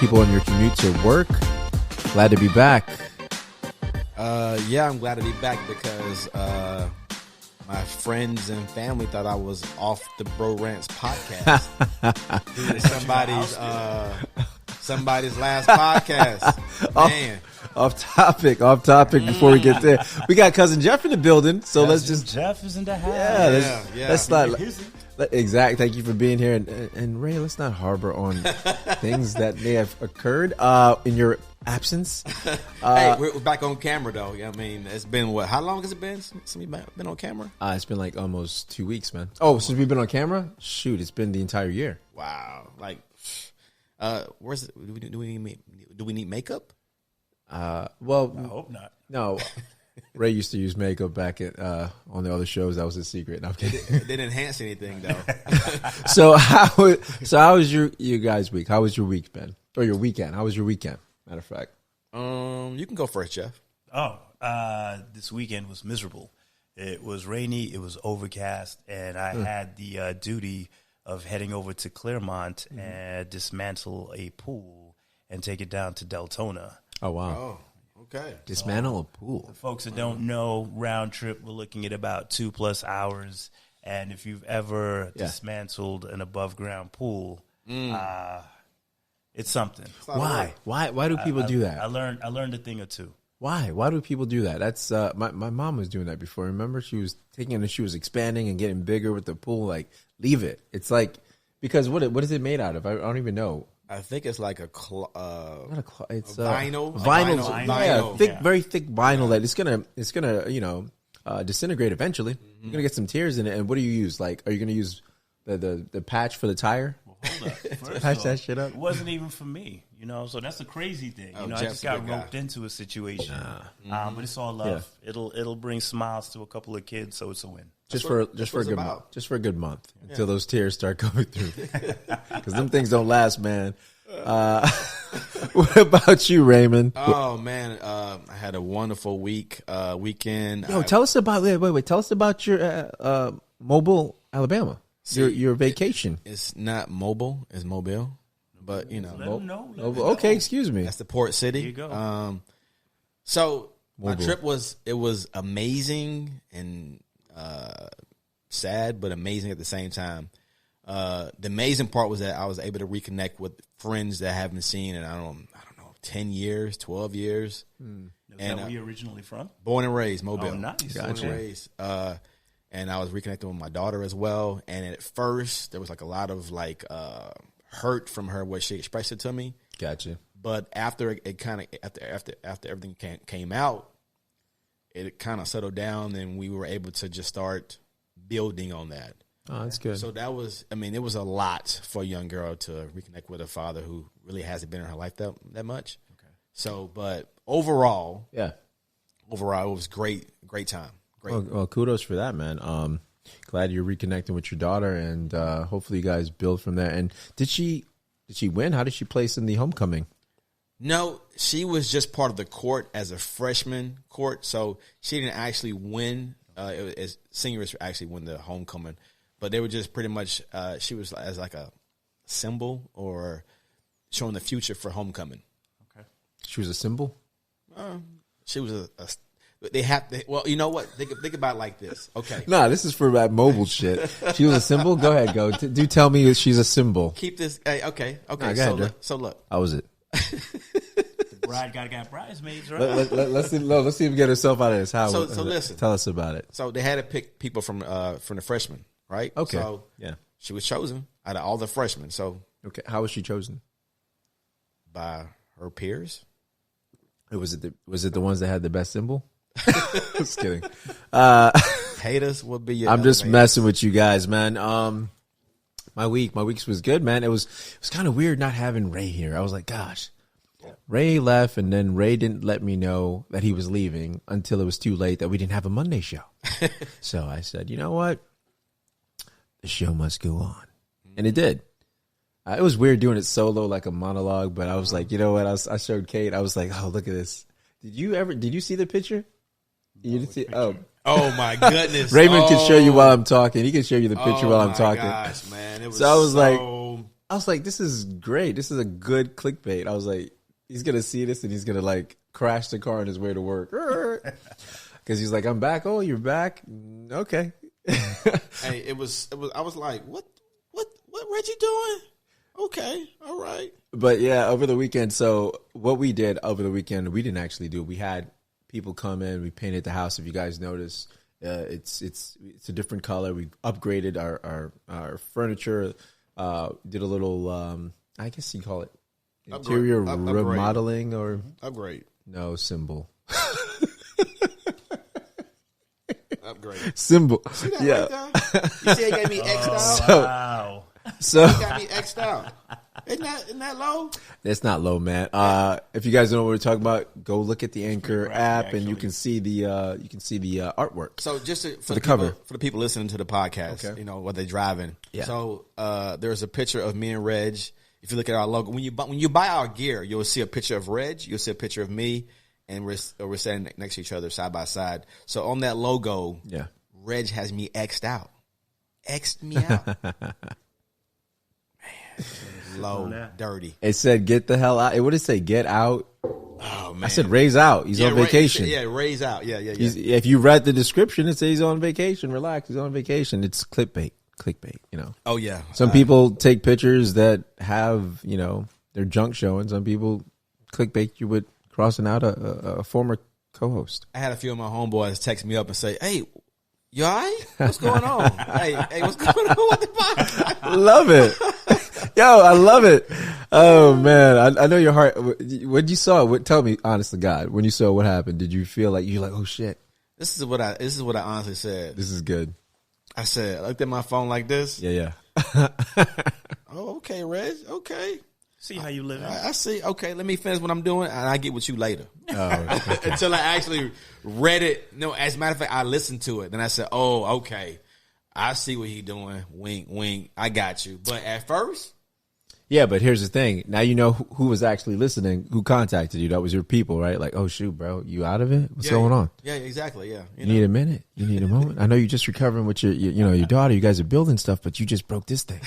people on your commute to work. Glad to be back. Yeah, I'm glad to be back because my friends and family thought I was off the Bro Rantz podcast. Due to somebody's last podcast. Man. Off topic before we get there. We got Cousin Geoff in the building, so let's just... Jeff is in the house. Yeah, let's not... Exactly. Thank you for being here. And Ray, let's not harbor on things that may have occurred in your absence. Hey, we're back on camera, though. I mean, it's been what? How long has it been since we've been on camera? It's been like almost 2 weeks, man. Oh, since we've been on camera? Shoot, it's been the entire year. Wow. Like, where's it? Do we need makeup? Well, I hope not. No. Ray used to use makeup back at on the other shows. That was his secret. No, I'm kidding. It didn't enhance anything, though. So how was your guys' week? How was your week, Ben? Or your weekend? How was your weekend? Matter of fact, you can go first, Jeff. This weekend was miserable. It was rainy. It was overcast, and I had the duty of heading over to Claremont and dismantle a pool and take it down to Deltona. Oh wow. Oh. Okay. Dismantle a pool. For folks that don't know, round trip, we're looking at about 2+ hours. And if you've ever dismantled an above ground pool, it's something. Why? Why do people do that? I learned a thing or two. Why do people do that? That's my mom was doing that before. Remember, she was taking it and she was expanding and getting bigger with the pool. Like, leave it. It's like, because what is it made out of? I don't even know. I think it's like it's vinyl. Vinyl. Thick, very thick vinyl that it's gonna disintegrate eventually. You're gonna get some tears in it. And what do you use? Like, are you gonna use the patch for the tire? Well, hold up. First patch off, that shit up. It wasn't even for me, so that's the crazy thing. I just got roped into a situation, but it's all love. Yeah. It'll bring smiles to a couple of kids, so it's a win. Just for a good month. Just for a good month until those tears start coming through. Because them things don't last, man. What about you, Raymond? Oh man, I had a wonderful weekend. Yo, tell us about Tell us about your Mobile, Alabama. Your vacation. It's not Mobile, it's Mobile. But Mobile. Okay, excuse me. That's the port city. There you go. So Mobile. My trip was amazing and sad, but amazing at the same time. The amazing part was that I was able to reconnect with friends that I haven't seen in I don't know 10 years, 12 years. Is that where you're originally from? Born and raised, Mobile. Oh, nice. Born and raised. And I was reconnecting with my daughter as well. And at first, there was like a lot of hurt from her what she expressed it to me. Gotcha. But after after everything came out, it kind of settled down, and we were able to just start building on that. Oh, that's good. So that was, it was a lot for a young girl to reconnect with a father who really hasn't been in her life that much. Okay. So, but overall, it was great time. Great. Well, kudos for that, man. Glad you're reconnecting with your daughter, and hopefully you guys build from there. And did she win? How did she place in the homecoming? No, she was just part of the court as a freshman court, so she didn't actually win. As seniors actually won the homecoming, but they were just pretty much. She was as like a symbol or showing the future for homecoming. Okay, she was a symbol. She was a they have to, well, you know what? Think about it like this. Okay. Nah, this is for that mobile shit. She was a symbol. Go ahead, go. Do tell me she's a symbol. Keep this. Hey, okay. Nah, so look. How was it? The bride got bridesmaids, right? Let's see if we get herself out of this. How? So listen. Tell us about it. So they had to pick people from the freshmen, right? Okay. So she was chosen out of all the freshmen. So okay, how was she chosen? By her peers. Was it the ones that had the best symbol? Just kidding. Haters will be your. I'm just messing with you guys, man. My weeks was good, man. It was kind of weird not having Ray here. I was like, gosh, Ray left, and then Ray didn't let me know that he was leaving until it was too late that we didn't have a Monday show. So I said, you know what, the show must go on, and it did. It was weird doing it solo, like a monologue, but I was like, you know what? I showed Kate. I was like, oh, look at this. Did you see the picture? You didn't see? Oh my goodness! Raymond can show you while I'm talking. He can show you the picture while I'm talking. Gosh, man! It was so I was like, I was like, this is great. This is a good clickbait. I was like, he's going to see this and he's going to like crash the car on his way to work. Because he's like, I'm back. Oh, you're back? Okay. Hey, it was. I was like, what Reggie doing? Okay, all right. But yeah, over the weekend. So what we did over the weekend, we didn't actually do. We had people come in. We painted the house. If you guys notice, it's a different color. We upgraded our furniture. Did a little, I guess you call it interior remodeling or upgrade. No, symbol. Upgrade. Symbol. See that Yeah. right there? You see, he gave me X'd out. Wow. So He got me X'd out. Isn't that low? it's not low, man. If you guys don't know what we're talking about, go look at the Anchor app, and you can see the artwork. So just for the cover for the people listening to the podcast, Okay. you know, while they're driving. Yeah. So there's a picture of me and Reg. If you look at our logo, when you buy our gear, you'll see a picture of Reg. You'll see a picture of me, and we're standing next to each other side by side. So on that logo, Yeah. Reg has me X'd out. X'd me out. Man, low, dirty. It said, "Get the hell out." What did it say? Get out. Oh man, I said, "Ray's out. He's on vacation." Ray's out. Yeah. If you read the description, it says he's on vacation. Relax, he's on vacation. It's clickbait. You know. Oh yeah. Some people take pictures that have, their junk showing. Some people clickbait you with crossing out a former co-host. I had a few of my homeboys text me up and say, "Hey, you all right? What's going on? hey, what's going on with the podcast?" Love it. Yo, I love it. Oh man, I know your heart. When you saw it, tell me, honest to God, when you saw what happened, did you feel like you're like, oh shit? This is what I honestly said. This is good. I said, I looked at my phone like this. Yeah. Oh, okay, Reg. Okay. See how you living. I see. Okay, let me finish what I'm doing, and I get with you later. Oh, okay. Until I actually read it. No, as a matter of fact, I listened to it. Then I said, oh, okay. I see what he doing. Wink, wink. I got you. But at first. Yeah, but here's the thing. Now you know who was actually listening, who contacted you. That was your people, right? Like, oh, shoot, bro. You out of it? What's going on? Yeah, exactly. Yeah. You need a minute? You need a moment? I know you're just recovering with your daughter. You guys are building stuff, but you just broke this thing.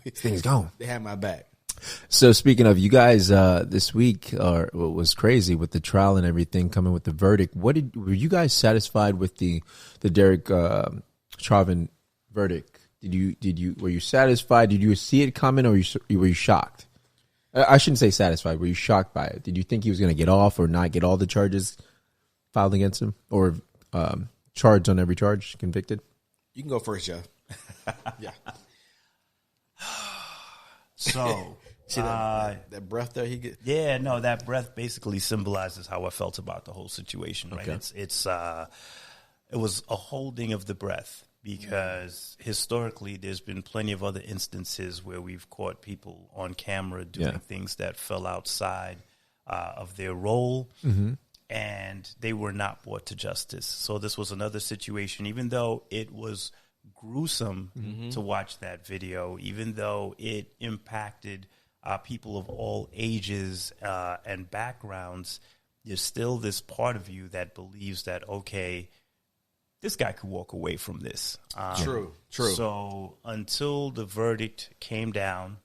This thing's gone. They had my back. So speaking of, you guys, this week was crazy with the trial and everything coming with the verdict. Were you guys satisfied with the Derek Chauvin verdict? Were you satisfied? Did you see it coming, or were you shocked? I shouldn't say satisfied. Were you shocked by it? Did you think he was going to get off or not get all the charges filed against him, or charged on every charge, convicted? You can go first, Jeff. Yeah. So see that breath there he get. Yeah, no, that breath basically symbolizes how I felt about the whole situation. Right? Okay. It was a holding of the breath. Because historically, there's been plenty of other instances where we've caught people on camera doing things that fell outside of their role, and they were not brought to justice. So this was another situation, even though it was gruesome to watch that video, even though it impacted people of all ages and backgrounds, there's still this part of you that believes that, okay, this guy could walk away from this. True. So until the verdict came down,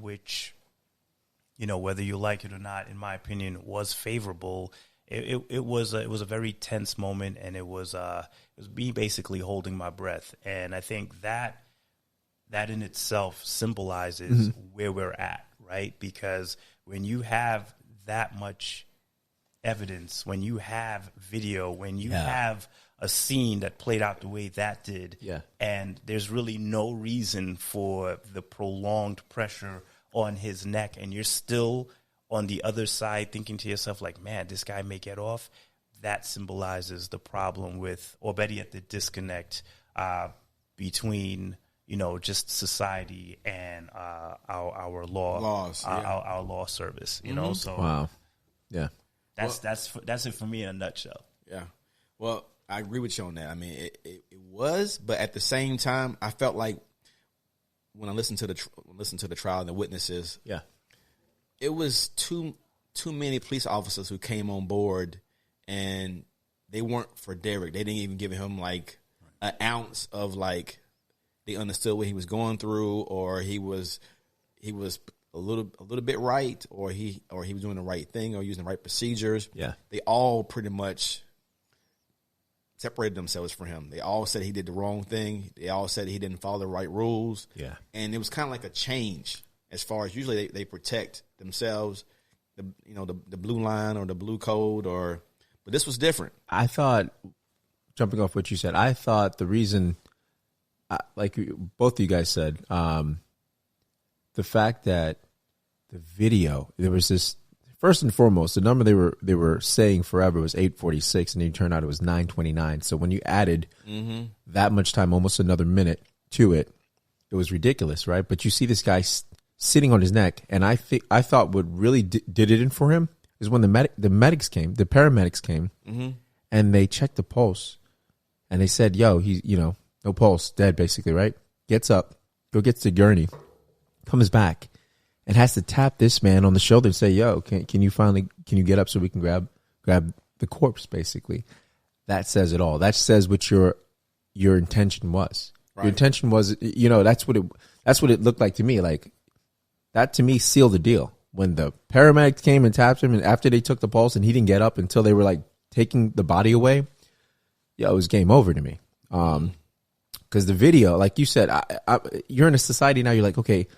which, whether you like it or not, in my opinion, was favorable, it was a very tense moment, and it was me basically holding my breath. And I think that in itself symbolizes where we're at, right? Because when you have that much evidence, when you have video, when you have a scene that played out the way that did, and there's really no reason for the prolonged pressure on his neck, and you're still on the other side thinking to yourself, like, man, this guy may get off, that symbolizes the problem with, or better yet, the disconnect between, just society and our laws, our law service, So wow, yeah, that's it for me in a nutshell. Yeah, well, I agree with you on that. I mean, it was, but at the same time, I felt like when I listened to the trial and the witnesses, it was too many police officers who came on board, and they weren't for Derek. They didn't even give him like an ounce of like they understood what he was going through, or he was he was a little bit right, or he was doing the right thing, or using the right procedures. Yeah, they all pretty much separated themselves from him. They all said he did the wrong thing. They all said he didn't follow the right rules. Yeah, and it was kind of like a change as far as usually they protect themselves, the blue line or the blue code, but this was different. I thought, jumping off what you said, I thought the reason, like both of you guys said, the fact that the video, there was this, first and foremost, the number they were saying forever was 8:46, and it turned out it was 9:29. So when you added that much time, almost another minute to it, it was ridiculous, right? But you see this guy sitting on his neck, and I thought what really did it in for him is when the paramedics came, and they checked the pulse, and they said, "Yo, he's no pulse, dead, basically, right?" Gets up, gets to gurney, comes back, and has to tap this man on the shoulder and say, "Yo, can you get up so we can grab the corpse?" Basically, that says it all. That says what your intention was. Right. Your intention was, that's what it looked like to me. Like that to me sealed the deal. When the paramedics came and tapped him, and after they took the pulse and he didn't get up until they were like taking the body away, it was game over to me. Because the video, like you said, you're in a society now. You're like, okay,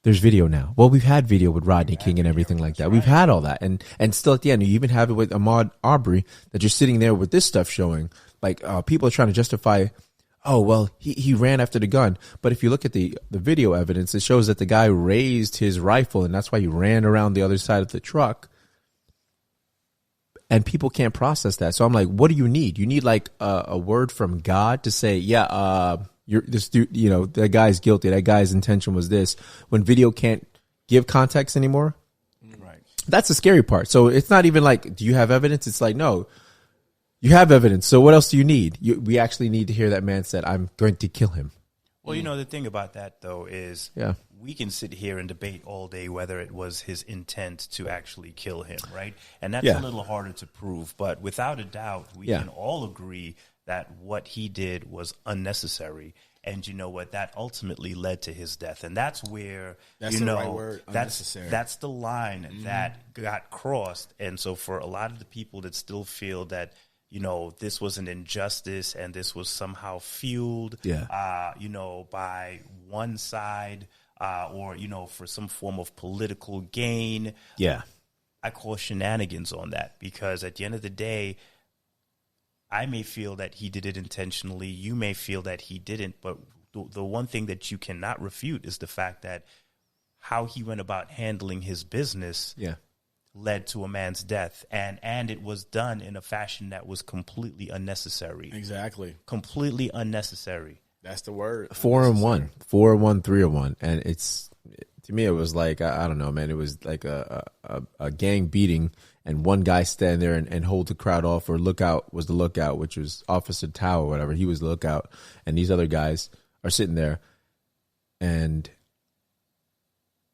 there's video now. Well, we've had video with Rodney King and everything like that. We've had all that, and still at the end, you even have it with Ahmaud Arbery, that you're sitting there with this stuff showing. Like people are trying to justify, oh well, he ran after the gun. But if you look at the video evidence, it shows that the guy raised his rifle, and that's why he ran around the other side of the truck. And people can't process that. So I'm like, what do you need? You need like a word from God to say, this dude, that guy's guilty. That guy's intention was this. When video can't give context anymore, right? That's the scary part. So it's not even like, do you have evidence? It's like, no, you have evidence. So what else do you need? We actually need to hear that man said, "I'm going to kill him." Well, the thing about that though is, we can sit here and debate all day whether it was his intent to actually kill him, right? And that's a little harder to prove. But without a doubt, we can all agree that what he did was unnecessary. And you know what? That ultimately led to his death. And that's where, that's the right word, unnecessary. That's the line that got crossed. And so for a lot of the people that still feel that, this was an injustice and this was somehow fueled, by one side, or, for some form of political gain. Yeah. I call shenanigans on that, because at the end of the day, I may feel that he did it intentionally. You may feel that he didn't. But the one thing that you cannot refute is the fact that how he went about handling his business led to a man's death. And it was done in a fashion that was completely unnecessary. Exactly. Completely unnecessary. That's the word. 4-1, 4-1, 3-1. And to me, it was like, I don't know, man. It was like a gang beating, and one guy stand there and hold the crowd off, or lookout was the lookout, which was Officer Tao or whatever. He was the lookout, and these other guys are sitting there. And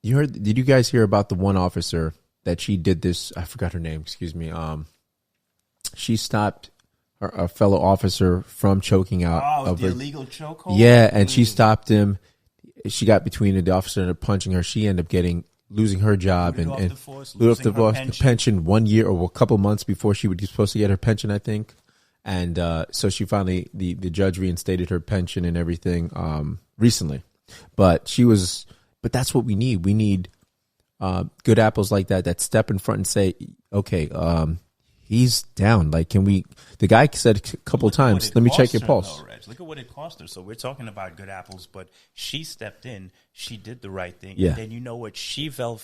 did you guys hear about the one officer that she did this? I forgot her name. Excuse me. She stopped a fellow officer from choking out. The illegal chokehold? Yeah, and she stopped him. She got between the officer and punching her. She ended up losing her job and losing the pension 1 year or a couple months before she was supposed to get her pension, I think. And so she finally, the judge reinstated her pension and everything recently. But that's what we need. We need good apples like that step in front and say, okay, he's down. Like, the guy said a couple times, let me check your pulse. Look at what it cost her. So we're talking about good apples, but she stepped in. She did the right thing. Yeah. And then you know what? She fell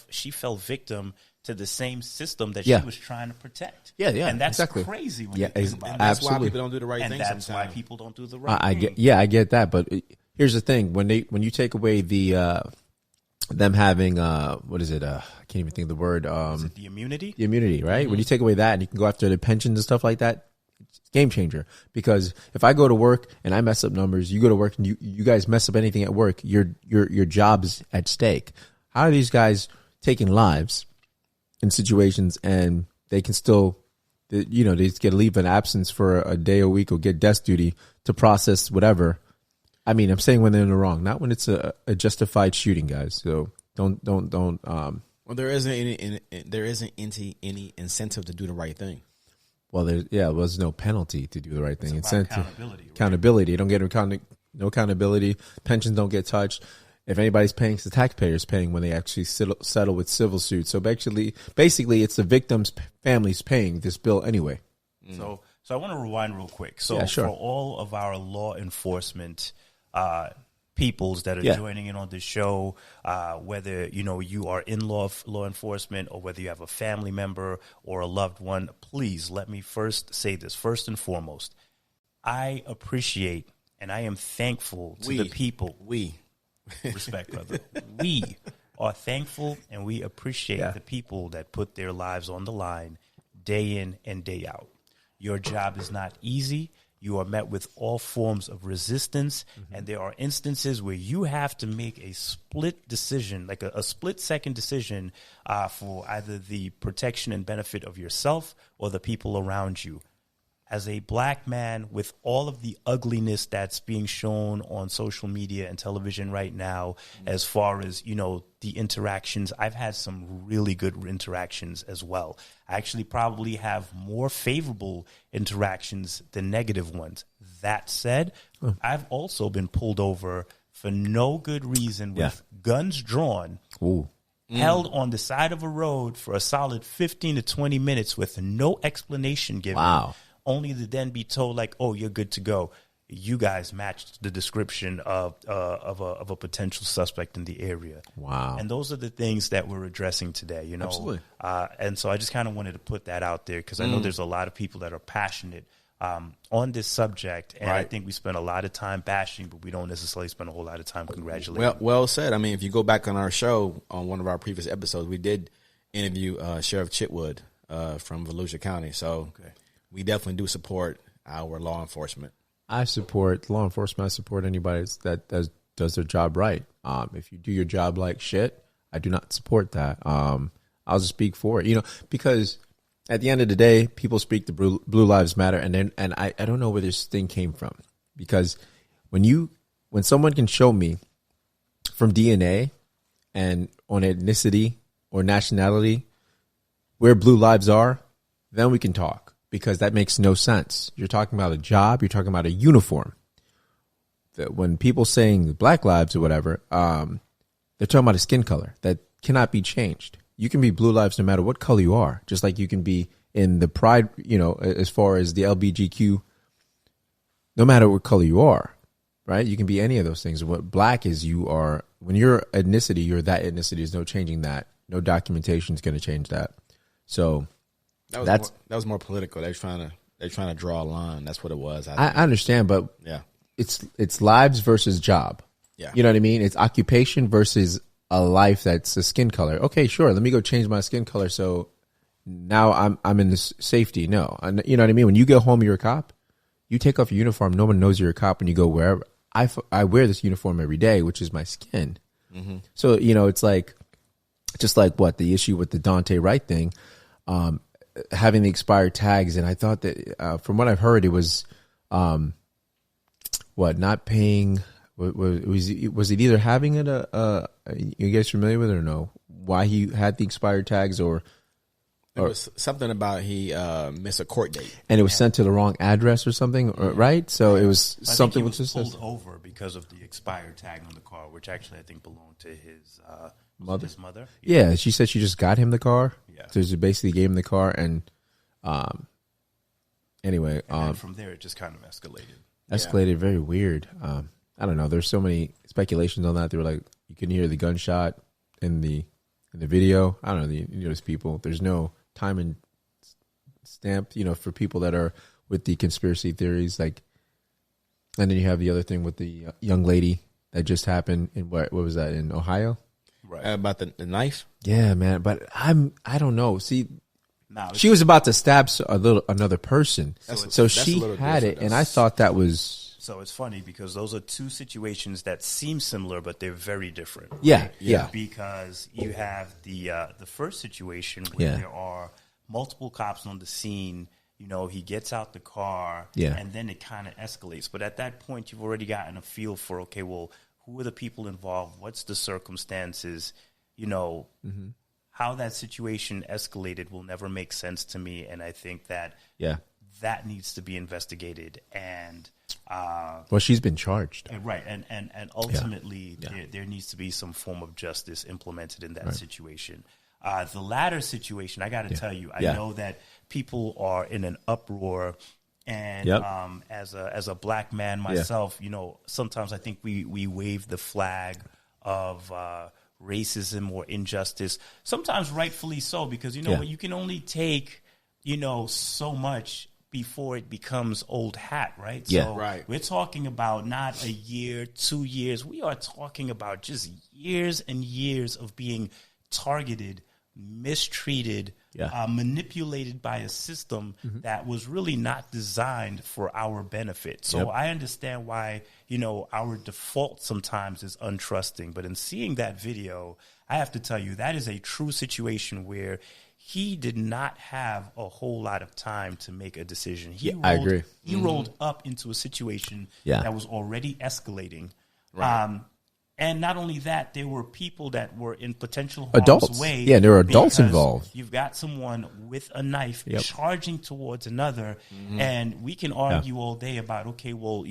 victim to the same system that she was trying to protect. Yeah, and that's exactly crazy when you think about it. That's why people don't do the right thing. And that's sometimes. why people don't do the right thing. I get that. But here's the thing. When you take away them having what is it? I can't even think of the word. Is it the immunity? The immunity, right? When you take away that and you can go after the pensions and stuff like that, it's a game changer. Because if I go to work and I mess up numbers, you go to work and you guys mess up anything at work, your job's at stake. How are these guys taking lives in situations and they can still, they just get a leave of absence for a day a week or get desk duty to process whatever? I mean, I'm saying when they're in the wrong, not when it's a justified shooting, guys. So Don't. Well, there isn't any incentive to do the right thing. Well, there's no penalty to do the right thing. It's about accountability. Right? Accountability. You don't get no accountability. Pensions don't get touched. If anybody's paying, it's the taxpayers paying when they actually settle with civil suits. So basically, it's the victim's families paying this bill anyway. So I want to rewind real quick. So yeah, sure. For all of our law enforcement peoples that are joining in on the show, whether you are in law enforcement or whether you have a family member or a loved one, please let me first say this. First and foremost, I appreciate and I am thankful to the people. Respect, brother. We are thankful and we appreciate the people that put their lives on the line day in and day out. Your job is not easy. You are met with all forms of resistance, and there are instances where you have to make a split decision, like a split-second decision for either the protection and benefit of yourself or the people around you. As a black man, with all of the ugliness that's being shown on social media and television right now, as far as, the interactions, I've had some really good interactions as well. I actually probably have more favorable interactions than negative ones. That said, I've also been pulled over for no good reason with guns drawn, held on the side of a road for a solid 15 to 20 minutes with no explanation given. Wow. Only to then be told, like, oh, you're good to go. You guys matched the description of a potential suspect in the area. Wow. And those are the things that we're addressing today, Absolutely. And so I just kind of wanted to put that out there because I know there's a lot of people that are passionate on this subject. And I think we spend a lot of time bashing, but we don't necessarily spend a whole lot of time congratulating. Well said. I mean, if you go back on our show, on one of our previous episodes, we did interview Sheriff Chitwood from Volusia County. So we definitely do support our law enforcement. I support law enforcement. I support anybody that does their job right. If you do your job like shit, I do not support that. I'll just speak for it, because at the end of the day, people speak the Blue Lives Matter, and I don't know where this thing came from, because when someone can show me from DNA and on ethnicity or nationality where blue lives are, then we can talk. Because that makes no sense. You're talking about a job. You're talking about a uniform. When people saying black lives or whatever, they're talking about a skin color that cannot be changed. You can be blue lives no matter what color you are. Just like you can be in the pride, as far as the LBGQ, no matter what color you are, right? You can be any of those things. What black is, you are, when you're ethnicity, you're that ethnicity. There's no changing that. No documentation is going to change that. So... That was more political. They're trying to draw a line. That's what it was. I understand, but it's lives versus job. Yeah, you know what I mean. It's occupation versus a life that's a skin color. Okay, sure. Let me go change my skin color so now I'm in this safety. No, you know what I mean. When you go home, you're a cop. You take off your uniform. No one knows you're a cop when you go wherever. I wear this uniform every day, which is my skin. Mm-hmm. So it's like just like what the issue with the Dante Wright thing. Having the expired tags, and I thought that from what I've heard, it was not paying. Was it either having it? You guys familiar with it or no? Why he had the expired tags, or it was something about he missed a court date, and it was sent to the wrong address or something, right? So it was something he was pulled over because of the expired tag on the car, which actually I think belonged to his mother. His mother. Yeah, she said she just got him the car. Yeah. So she basically gave him the car, and anyway, and from there it just kind of escalated. Very weird. I don't know. There's so many speculations on that. They were like, you can hear the gunshot in the video. I don't know. Those people. There's no time and stamp. For people that are with the conspiracy theories, like, and then you have the other thing with the young lady that just happened in what was that, in Ohio? Right. About the knife? Yeah, man. But I don't know. See, she was about to stab another person. So she had it, and I thought that was... So it's funny because those are two situations that seem similar, but they're very different. Yeah, yeah. Because you have the first situation where there are multiple cops on the scene. He gets out the car, and then it kind of escalates. But at that point, you've already gotten a feel for, okay, well, who are the people involved? What's the circumstances? how that situation escalated will never make sense to me. And I think that that needs to be investigated. And well, she's been charged. Right. And ultimately, there needs to be some form of justice implemented in that situation. The latter situation, I got to tell you, I know that people are in an uproar. And as a black man myself, sometimes I think we wave the flag of racism or injustice, sometimes rightfully so, because what, you can only take, so much before it becomes old hat, right? So we're talking about not a year, 2 years. We are talking about just years and years of being targeted, mistreated, manipulated by a system that was really not designed for our benefit. So I understand why, our default sometimes is untrusting. But in seeing that video, I have to tell you, that is a true situation where he did not have a whole lot of time to make a decision. I agree. He rolled up into a situation that was already escalating. And not only that, there were people that were in potential harm's way. Yeah, there were adults involved. You've got someone with a knife charging towards another, and we can argue all day about, okay, well,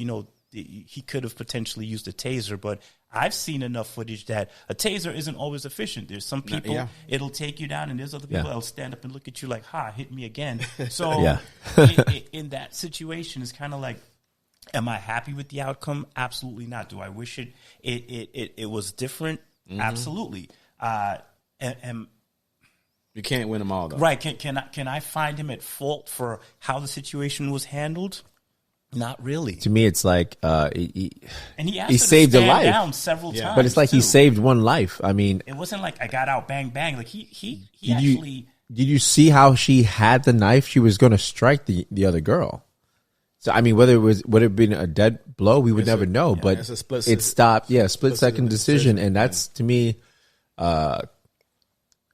he could have potentially used a taser, but I've seen enough footage that a taser isn't always efficient. There's some people, it'll take you down, and there's other people that'll stand up and look at you like, hit me again. So in that situation, it's kind of like, am I happy with the outcome? Absolutely not. Do I wish it was different? Absolutely. You can't win them all, though. Right. Can I find him at fault for how the situation was handled? Not really. To me, it's like he saved a life down several times. But it's like he saved one life. I mean, it wasn't like I got out bang bang. Like he Did you see how she had the knife? She was going to strike the other girl. So I mean, whether it would have been a dead blow, we would never know. But it stopped. Split second decision, and that's to me.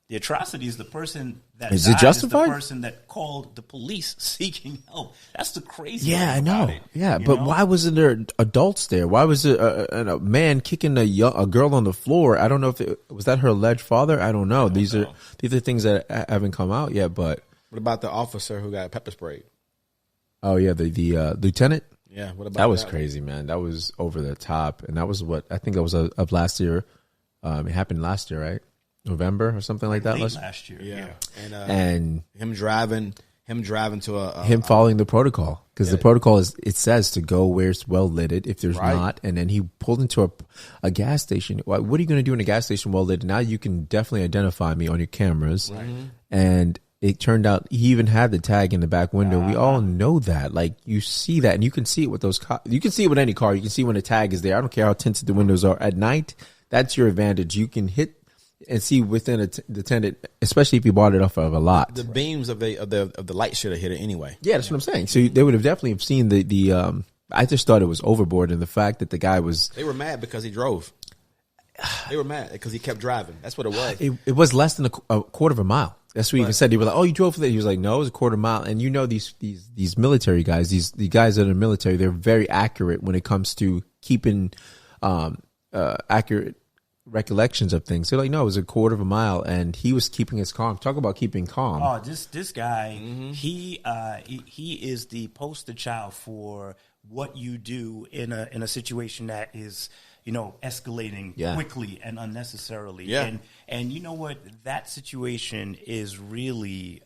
The atrocity is the person that is it justified? Is the person that called the police seeking help. That's the crazy. Yeah, I know. But why wasn't there adults there? Why was it a man kicking a girl on the floor? I don't know if was that her alleged father. I don't know. These are things that haven't come out yet. But what about the officer who got pepper sprayed? Oh yeah, the lieutenant. Yeah, what about that? Was crazy, man. That was over the top, and that was what I think that was of last year. It happened last year, right? November or something like that. Last year, yeah. And him driving to him following the protocol, because the protocol it says to go where it's well lit. If there's not, and then he pulled into a gas station. What are you going to do in a gas station well lit? Now you can definitely identify me on your cameras, and it turned out he even had the tag in the back window. We all know that. Like, you see that, and you can see it with those you can see it with any car. You can see when the tag is there. I don't care how tinted the windows are at night. That's your advantage. You can hit and see within the tenant, especially if you bought it off of a lot. The beams of the light should have hit it anyway. Yeah, that's what I'm saying. So they would have definitely seen the. I just thought it was overboard, and the fact that the guy was. They were mad because he drove. They were mad because he kept driving. That's what it was. It was less than a quarter of a mile. That's what he even said. They were like, "Oh, you drove for that?" He was like, "No, it was a quarter mile." And these military guys, these guys that are military, they're very accurate when it comes to keeping accurate recollections of things. They're like, no, it was a quarter of a mile, and he was keeping his calm. Talk about keeping calm. Oh, this guy, he is the poster child for what you do in a situation that is, escalating quickly and unnecessarily. Yeah. And you know what? That situation is really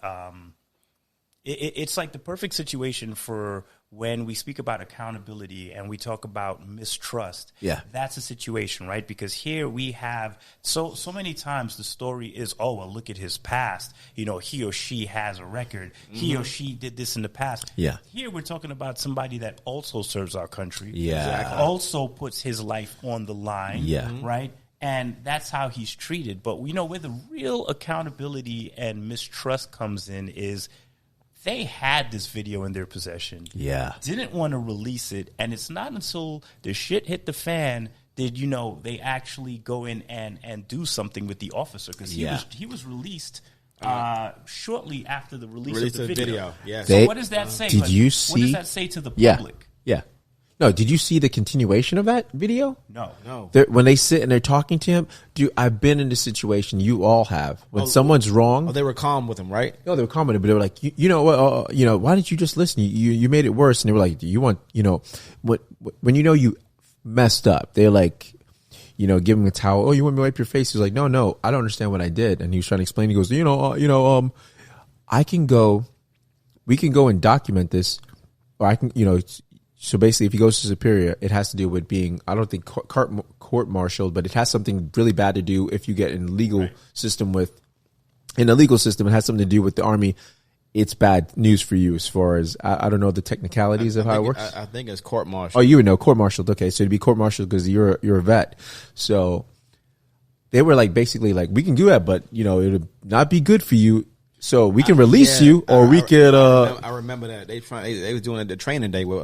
it's like the perfect situation for when we speak about accountability and we talk about mistrust. Yeah. That's a situation, right? Because here we have so many times the story is, oh, well, look at his past. He or she has a record. He or she did this in the past. Yeah. Here we're talking about somebody that also serves our country. Yeah. Exactly. Also puts his life on the line. Yeah. Right? And that's how he's treated. But where the real accountability and mistrust comes in is they had this video in their possession. Yeah. Didn't want to release it. And it's not until the shit hit the fan did, they actually go in and do something with the officer. Because he was released shortly after the release of the video. Yes. So what does that say? Did you see? What does that say to the public? Yeah. No, did you see the continuation of that video? No. When they sit and they're talking to him, dude, I've been in this situation. You all have. When someone's wrong. Oh, they were calm with him, right? No, they were calm with him, but they were like, you know what, why didn't you just listen? You made it worse. And they were like, do you want, when you messed up, they're like, give him a towel. Oh, you want me to wipe your face? He's like, no, I don't understand what I did. And he was trying to explain. He goes, we can go and document this, or I can, so basically if he goes to superior, it has to do with being, I don't think court-martialed, but it has something really bad to do if you get in a legal system it has something to do with the Army. It's bad news for you as far as, I don't know the technicalities of how it works. I think it's court-martialed. Oh, you would know, court-martialed. Okay, so to be court-martialed because you're a vet. So they were like, basically like, we can do that, but, it would not be good for you. So we can release you, or we could. I remember that they was doing the training day with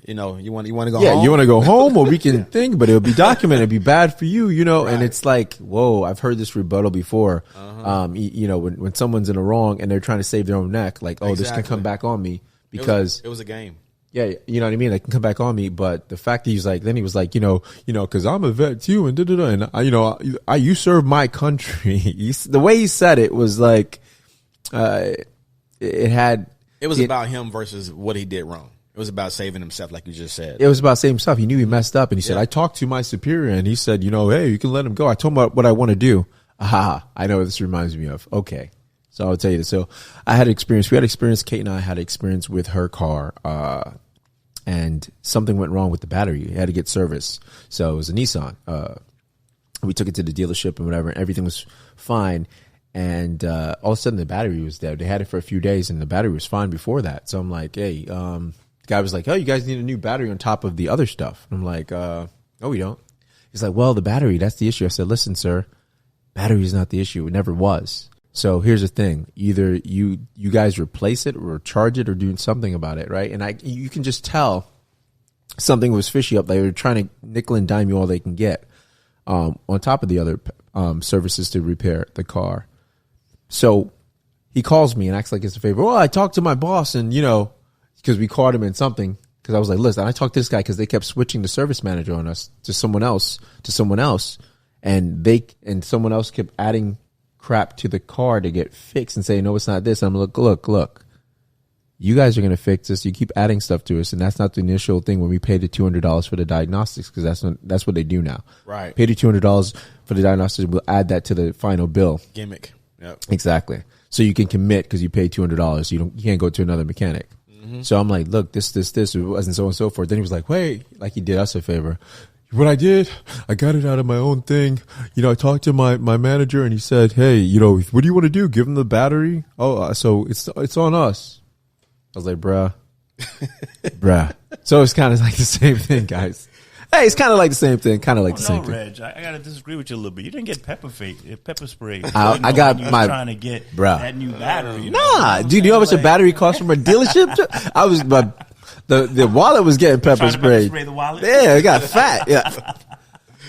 you want to go home. Yeah, you want to go home, or we can think, but it'll be documented. It'd be bad for you, Right. And it's like, whoa, I've heard this rebuttal before. When someone's in a wrong and they're trying to save their own neck, like, oh, this can come back on me because it was a game. Yeah, you know what I mean. It can come back on me, but the fact that he was like, because I'm a vet too, and and you serve my country. The way he said it was like. It was about him versus what he did wrong. It was about saving himself, like you just said. It was about saving himself. He knew he messed up, and he said, I talked to my superior, and he said, hey, you can let him go. I told him what I want to do. Aha, I know what this reminds me of. Okay. So I'll tell you this. So we had experience, Kate and I had experience with her car, and something went wrong with the battery. It had to get serviced. So it was a Nissan. We took it to the dealership and whatever, and everything was fine. And all of a sudden the battery was dead. They had it for a few days and the battery was fine before that. So I'm like, hey, the guy was like, oh, you guys need a new battery on top of the other stuff. And I'm like, no, we don't. He's like, well, the battery, that's the issue. I said, listen, sir, battery is not the issue. It never was. So here's the thing. Either you guys replace it or charge it or do something about it, right? And you can just tell something was fishy up there. They're trying to nickel and dime you all they can get on top of the other services to repair the car. So he calls me and acts like it's a favor. Well, I talked to my boss and, because we caught him in something. Because I was like, listen, I talked to this guy because they kept switching the service manager on us to someone else. And someone else kept adding crap to the car to get fixed and saying, no, it's not this. I'm like, look, you guys are going to fix this. You keep adding stuff to us. And that's not the initial thing when we paid the $200 for the diagnostics, because that's what they do now. Right. Pay the $200 for the diagnostics. We'll add that to the final bill. Gimmick. Yep. Exactly. So you can commit because you paid $200. You can't go to another mechanic. Mm-hmm. So I'm like, look, this, it wasn't so and so forth. Then he was like, wait, like he did us a favor. What I did, I got it out of my own thing. I talked to my manager and he said, hey, what do you want to do? Give him the battery? Oh, so it's on us. I was like, bruh. So it's kind of like the same thing, guys. Hey, it's kind of like the same thing. Thing. Reg, I gotta disagree with you a little bit. You didn't get pepper spray. I got my trying to get that new battery. Nah, dude, you know how much a battery costs from a dealership? I was, the wallet was getting pepper sprayed. Spray the wallet? Yeah, it got fat. Yeah,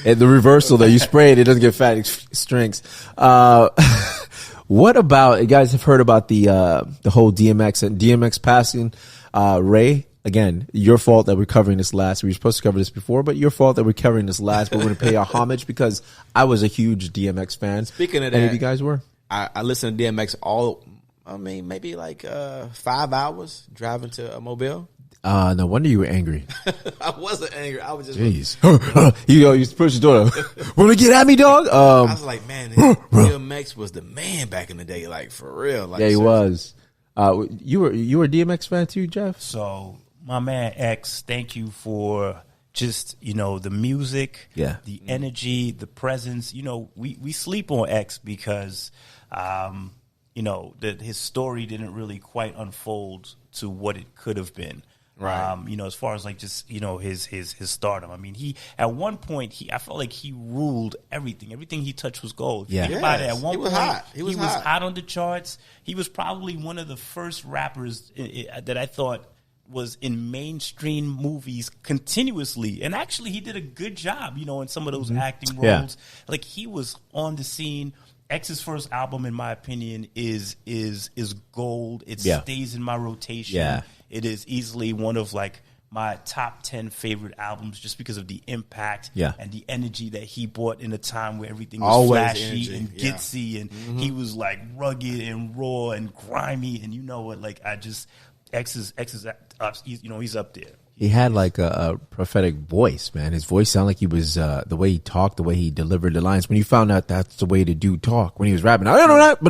and the reversal that you spray it doesn't get fat. It strings. What about, you guys have heard about the whole DMX passing? Ray. Again, your fault that we're covering this last. We were supposed to cover this before, but your fault that we're covering this last. But we're going to pay our homage because I was a huge DMX fan. Speaking of that, any of you guys were? I listened to DMX maybe like 5 hours driving to Mobile. No wonder you were angry. I wasn't angry. I was just. Jeez. You used to push your daughter. Want to get at me, dog? I was like, man, DMX was the man back in the day, like for real. Like, yeah, he was. You were a DMX fan too, Jeff? So my man X, thank you for just, the music, the energy, the presence. We sleep on X because, his story didn't really quite unfold to what it could have been. Right. As far as like just, his stardom. I mean, I felt like he ruled everything. Everything he touched was gold. Yeah. Think about it. At one point, hot. He was hot on the charts. He was probably one of the first rappers that I thought was in mainstream movies continuously. And actually, he did a good job, in some of those acting roles. Yeah. Like, he was on the scene. X's first album, in my opinion, is gold. It stays in my rotation. Yeah. It is easily one of like my top 10 favorite albums just because of the impact and the energy that he brought in a time where everything was flashy and glitzy, and he was like rugged and raw and grimy, and you know what, like X is he's up there. He had like a prophetic voice, man. His voice sounded like he was the way he talked, the way he delivered the lines. When you found out that's the way the dude talk when he was rapping, I don't know that,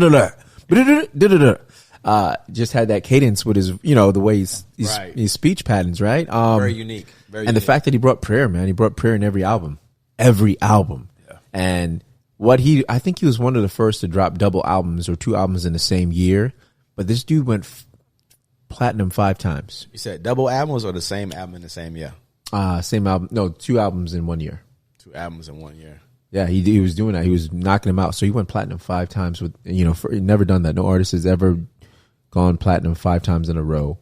just had that cadence with his, the way his speech patterns, right? Very unique. The fact that he brought prayer, man, he brought prayer in every album. Yeah. And I think he was one of the first to drop double albums or 2 albums in the same year. But this dude went platinum 5 times. You said double albums or the same album in the same year? Same album. No, 2 albums in 1 year. 2 albums in 1 year. Yeah, he was doing that. He was knocking them out. So he went platinum 5 times with, never done that. No artist has ever gone platinum 5 times in a row.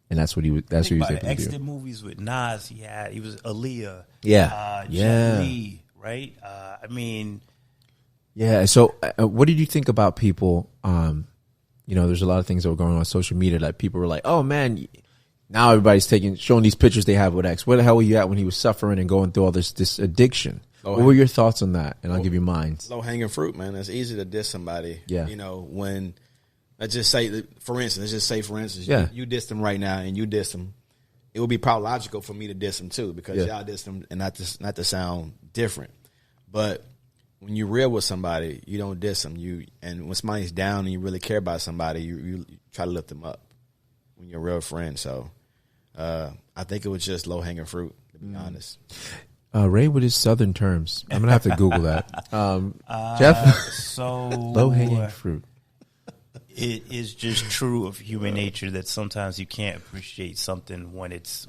And that's what he was able to do. X did movies with Nas. He was Aaliyah. Yeah. Lee, right? Yeah. So what did you think about people, there's a lot of things that were going on social media that people were like, oh man, now everybody's showing these pictures they have with X. Where the hell were you at when he was suffering and going through all this addiction? What were your thoughts on that? And I'll give you mine. Low hanging fruit, man. It's easy to diss somebody. Yeah. When let's just say, for instance, you diss them right now and you diss them. It would be probably logical for me to diss them too, because y'all diss them and not to sound different. But when you're real with somebody, you don't diss them. And when somebody's down and you really care about somebody, you try to lift them up when you're a real friend. So I think it was just low hanging fruit, to be honest. Ray with his southern terms. I'm gonna have to Google that. Jeff, so low hanging fruit. It is just true of human nature that sometimes you can't appreciate something when it's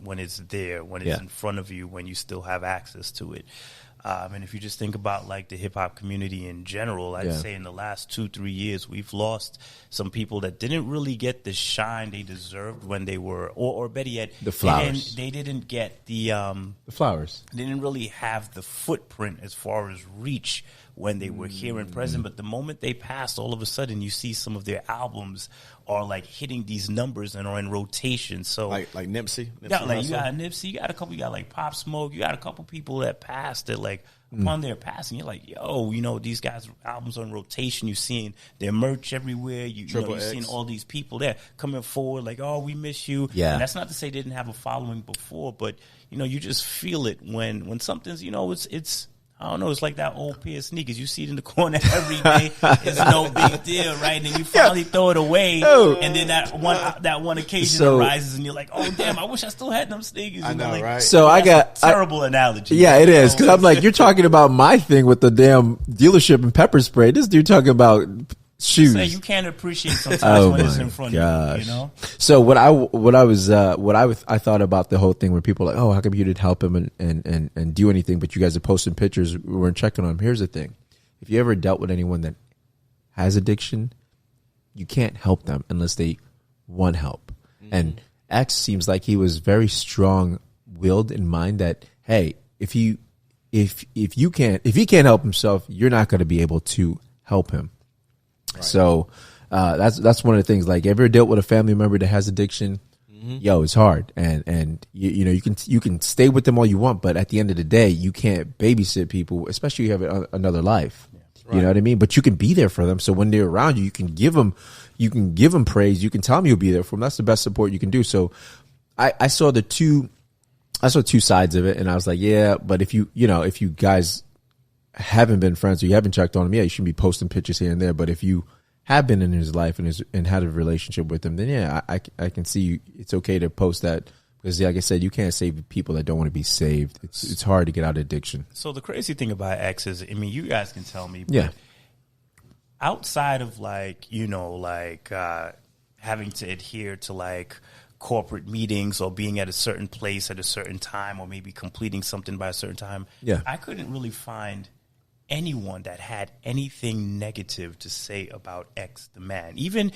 there, when it's in front of you, when you still have access to it. And if you just think about like the hip hop community in general, I'd say in the last 2-3 years, we've lost some people that didn't really get the shine they deserved when they were, or better yet, the flowers. They didn't get the flowers. They didn't really have the footprint as far as reach when they were here and present. But the moment they passed, all of a sudden you see some of their albums are like hitting these numbers and are in rotation. So like Nipsey. Yeah, like you got Nipsey, you got like Pop Smoke, you got a couple people that passed that like upon their passing, you're like, yo, these guys' albums are in rotation. You're seeing their merch everywhere. You're seeing all these people there coming forward like, oh, we miss you. Yeah. And that's not to say they didn't have a following before, but you just feel it when something's, it's I don't know. It's like that old pair of sneakers. You see it in the corner every day. It's no big deal, right? And then you finally throw it away, and then that one occasion arises, and you're like, "Oh damn! I wish I still had them sneakers." I know, right? So I got a terrible analogy. Yeah, it is, because I'm like, you're talking about my thing with the damn dealership and pepper spray. This dude talking about shoes. So you can't appreciate sometimes when it's in front of you. So I thought about the whole thing where people are like, oh, how come you didn't help him and do anything, but you guys are posting pictures, we weren't checking on him. Here's the thing: if you ever dealt with anyone that has addiction, you can't help them unless they want help. And X seems like he was very strong-willed in mind that, hey, if he can't help himself, you're not going to be able to help him. Right. So that's one of the things. Like, ever dealt with a family member that has addiction? Yo, it's hard, and you can stay with them all you want, but at the end of the day, you can't babysit people, especially if you have another life. Yeah, right. You know what I mean? But you can be there for them. So when they're around you, you can give them praise. You can tell them you'll be there for them. That's the best support you can do. So I saw two sides of it, and I was like, yeah, but if you guys haven't been friends or you haven't checked on him, yeah, you shouldn't be posting pictures here and there. But if you have been in his life and had a relationship with him, then yeah, I can see it's okay to post that, because like I said, you can't save people that don't want to be saved. It's hard to get out of addiction. So the crazy thing about X is, I mean, you guys can tell me, but outside of having to adhere to like corporate meetings or being at a certain place at a certain time or maybe completing something by a certain time, I couldn't really find anyone that had anything negative to say about X the man. Even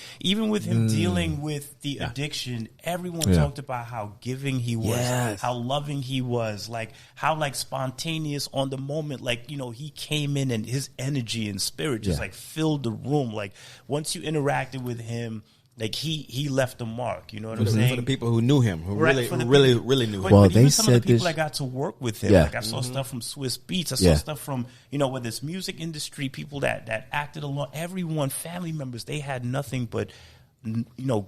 with him dealing with the addiction, everyone talked about how giving he was, how loving he was, like how like spontaneous on the moment, like, he came in and his energy and spirit just like filled the room. Like once you interacted with him, Like he left a mark, you know what I'm saying? For the people who knew him, who really knew him. Well, they even some of the people that got to work with him, like I saw stuff from Swiss Beats, I saw stuff from, whether it's music industry, people that acted along, everyone, family members, they had nothing but,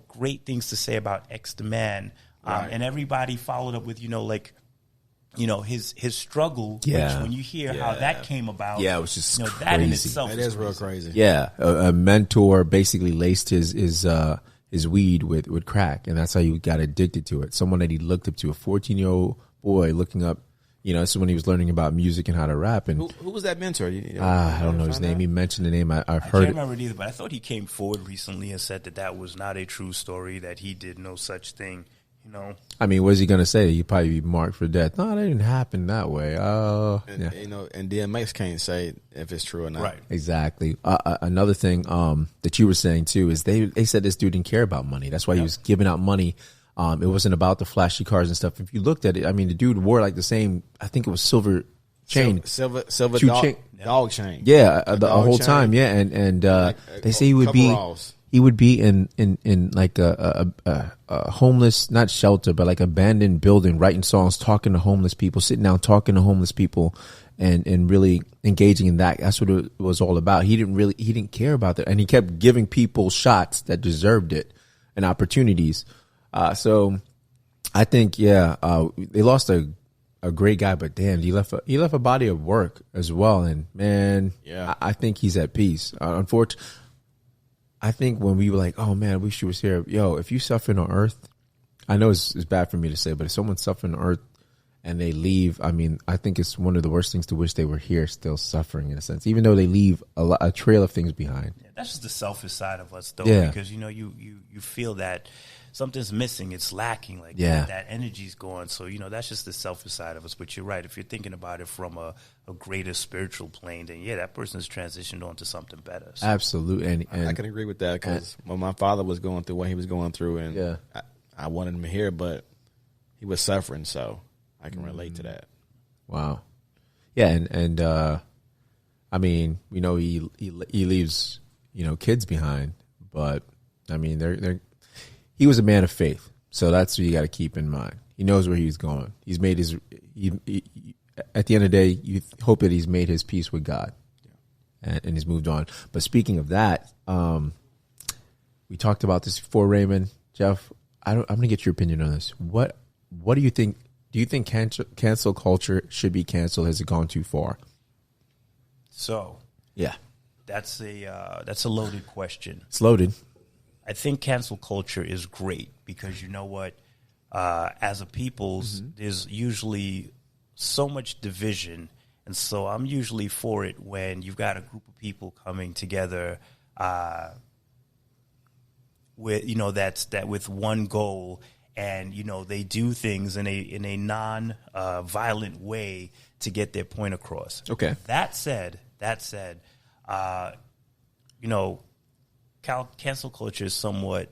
great things to say about X the Man. And everybody followed up with, his struggle, which when you hear how that came about, it was just crazy. That in itself is real crazy. Yeah, a mentor basically laced his weed with crack, and that's how he got addicted to it. Someone that he looked up to, a 14-year-old boy looking up. This is when he was learning about music and how to rap. And who was that mentor? I don't know his name. He mentioned the name. I've heard. I can't remember it either, but I thought he came forward recently and said that was not a true story. That he did no such thing. I mean, what's he gonna say? He'd probably be marked for death. No, that didn't happen that way. And DMX can't say if it's true or not. Right. Exactly. Another thing that you were saying too is they said this dude didn't care about money. That's why he was giving out money. It wasn't about the flashy cars and stuff. If you looked at it, I mean, the dude wore like the same. I think it was silver chain, silver dog chain. Yeah, the whole chain. Time. Yeah, and they say he would be. He would be in like a homeless, not shelter, but like abandoned building, writing songs, talking to homeless people, sitting down, talking to homeless people, and really engaging in that. That's what it was all about. He didn't care about that. And he kept giving people shots that deserved it and opportunities. So I think, they lost a great guy, but damn, he left a body of work as well. And man, I think he's at peace. Unfortunately, I think when we were like, oh man, I wish he was here. Yo, if you suffer on earth, I know it's bad for me to say, but if someone's suffering on earth and they leave, I mean, I think it's one of the worst things to wish they were here still suffering in a sense, even though they leave a trail of things behind. Yeah, that's just the selfish side of us though, because you feel that something's missing, it's lacking, like that energy's gone. So, that's just the selfish side of us. But you're right. If you're thinking about it from a greater spiritual plane, then that person's transitioned on to something better. So. Absolutely. And I can agree with that because when my father was going through what he was going through, and I wanted him to hear, but he was suffering, so I can relate to that. Wow. Yeah, and I mean, he leaves, kids behind, but I mean, he was a man of faith, so that's what you got to keep in mind. He knows where he's going. He's made his. At the end of the day, you hope that he's made his peace with God, and he's moved on. But speaking of that, we talked about this before, Raymond. Jeff, I'm going to get your opinion on this. What do you think? Do you think cancel culture should be canceled? Has it gone too far? So, that's a loaded question. It's loaded. I think cancel culture is great because you know what? As a people, there's usually so much division. And so I'm usually for it when you've got a group of people coming together with, with one goal. And, they do things in a non-violent way to get their point across. Okay. That said, cancel culture is somewhat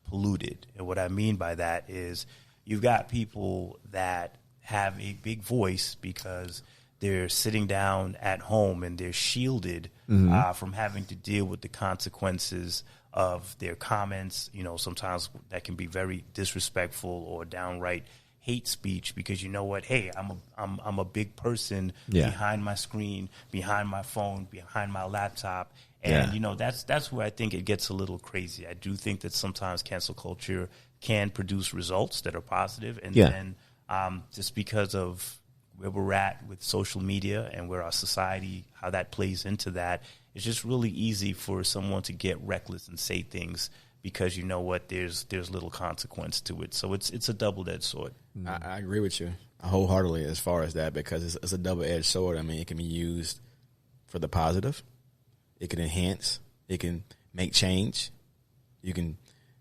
polluted. And what I mean by that is you've got people that have a big voice because they're sitting down at home and they're shielded from having to deal with the consequences of their comments. Sometimes that can be very disrespectful or downright hate speech because you know what? Hey, I'm a big person behind my screen, behind my phone, behind my laptop. And, that's where I think it gets a little crazy. I do think that sometimes cancel culture can produce results that are positive. And then just because of where we're at with social media and where our society, how that plays into that, it's just really easy for someone to get reckless and say things because you know what, there's little consequence to it. So it's a double-edged sword. I agree with you wholeheartedly as far as that because it's a double-edged sword. I mean, it can be used for the positive. It can enhance. It can make change. You can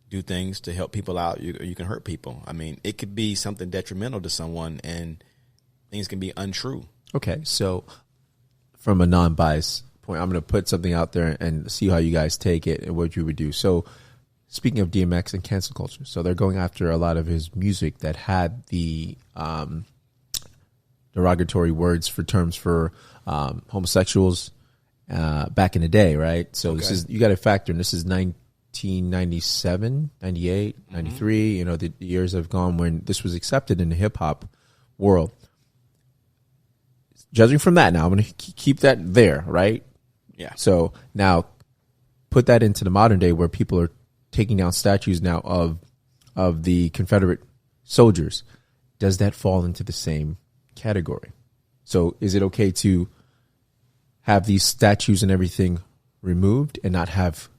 do things to help people out. You can hurt people. I mean, it could be something detrimental to someone, and things can be untrue. Okay, so from a non-biased point, I'm going to put something out there and see how you guys take it and what you would do. So speaking of DMX and cancel culture, so they're going after a lot of his music that had the derogatory words for terms for homosexuals back in the day, right? So this is, you got to factor in, this is 1997, 98, 93, you know, the years have gone when this was accepted in the hip hop world. Judging from that now, I'm going to keep that there, right? Yeah. So now put that into the modern day where people are taking down statues now of the Confederate soldiers. Does that fall into the same category? So is it okay to have these statues and everything removed and not have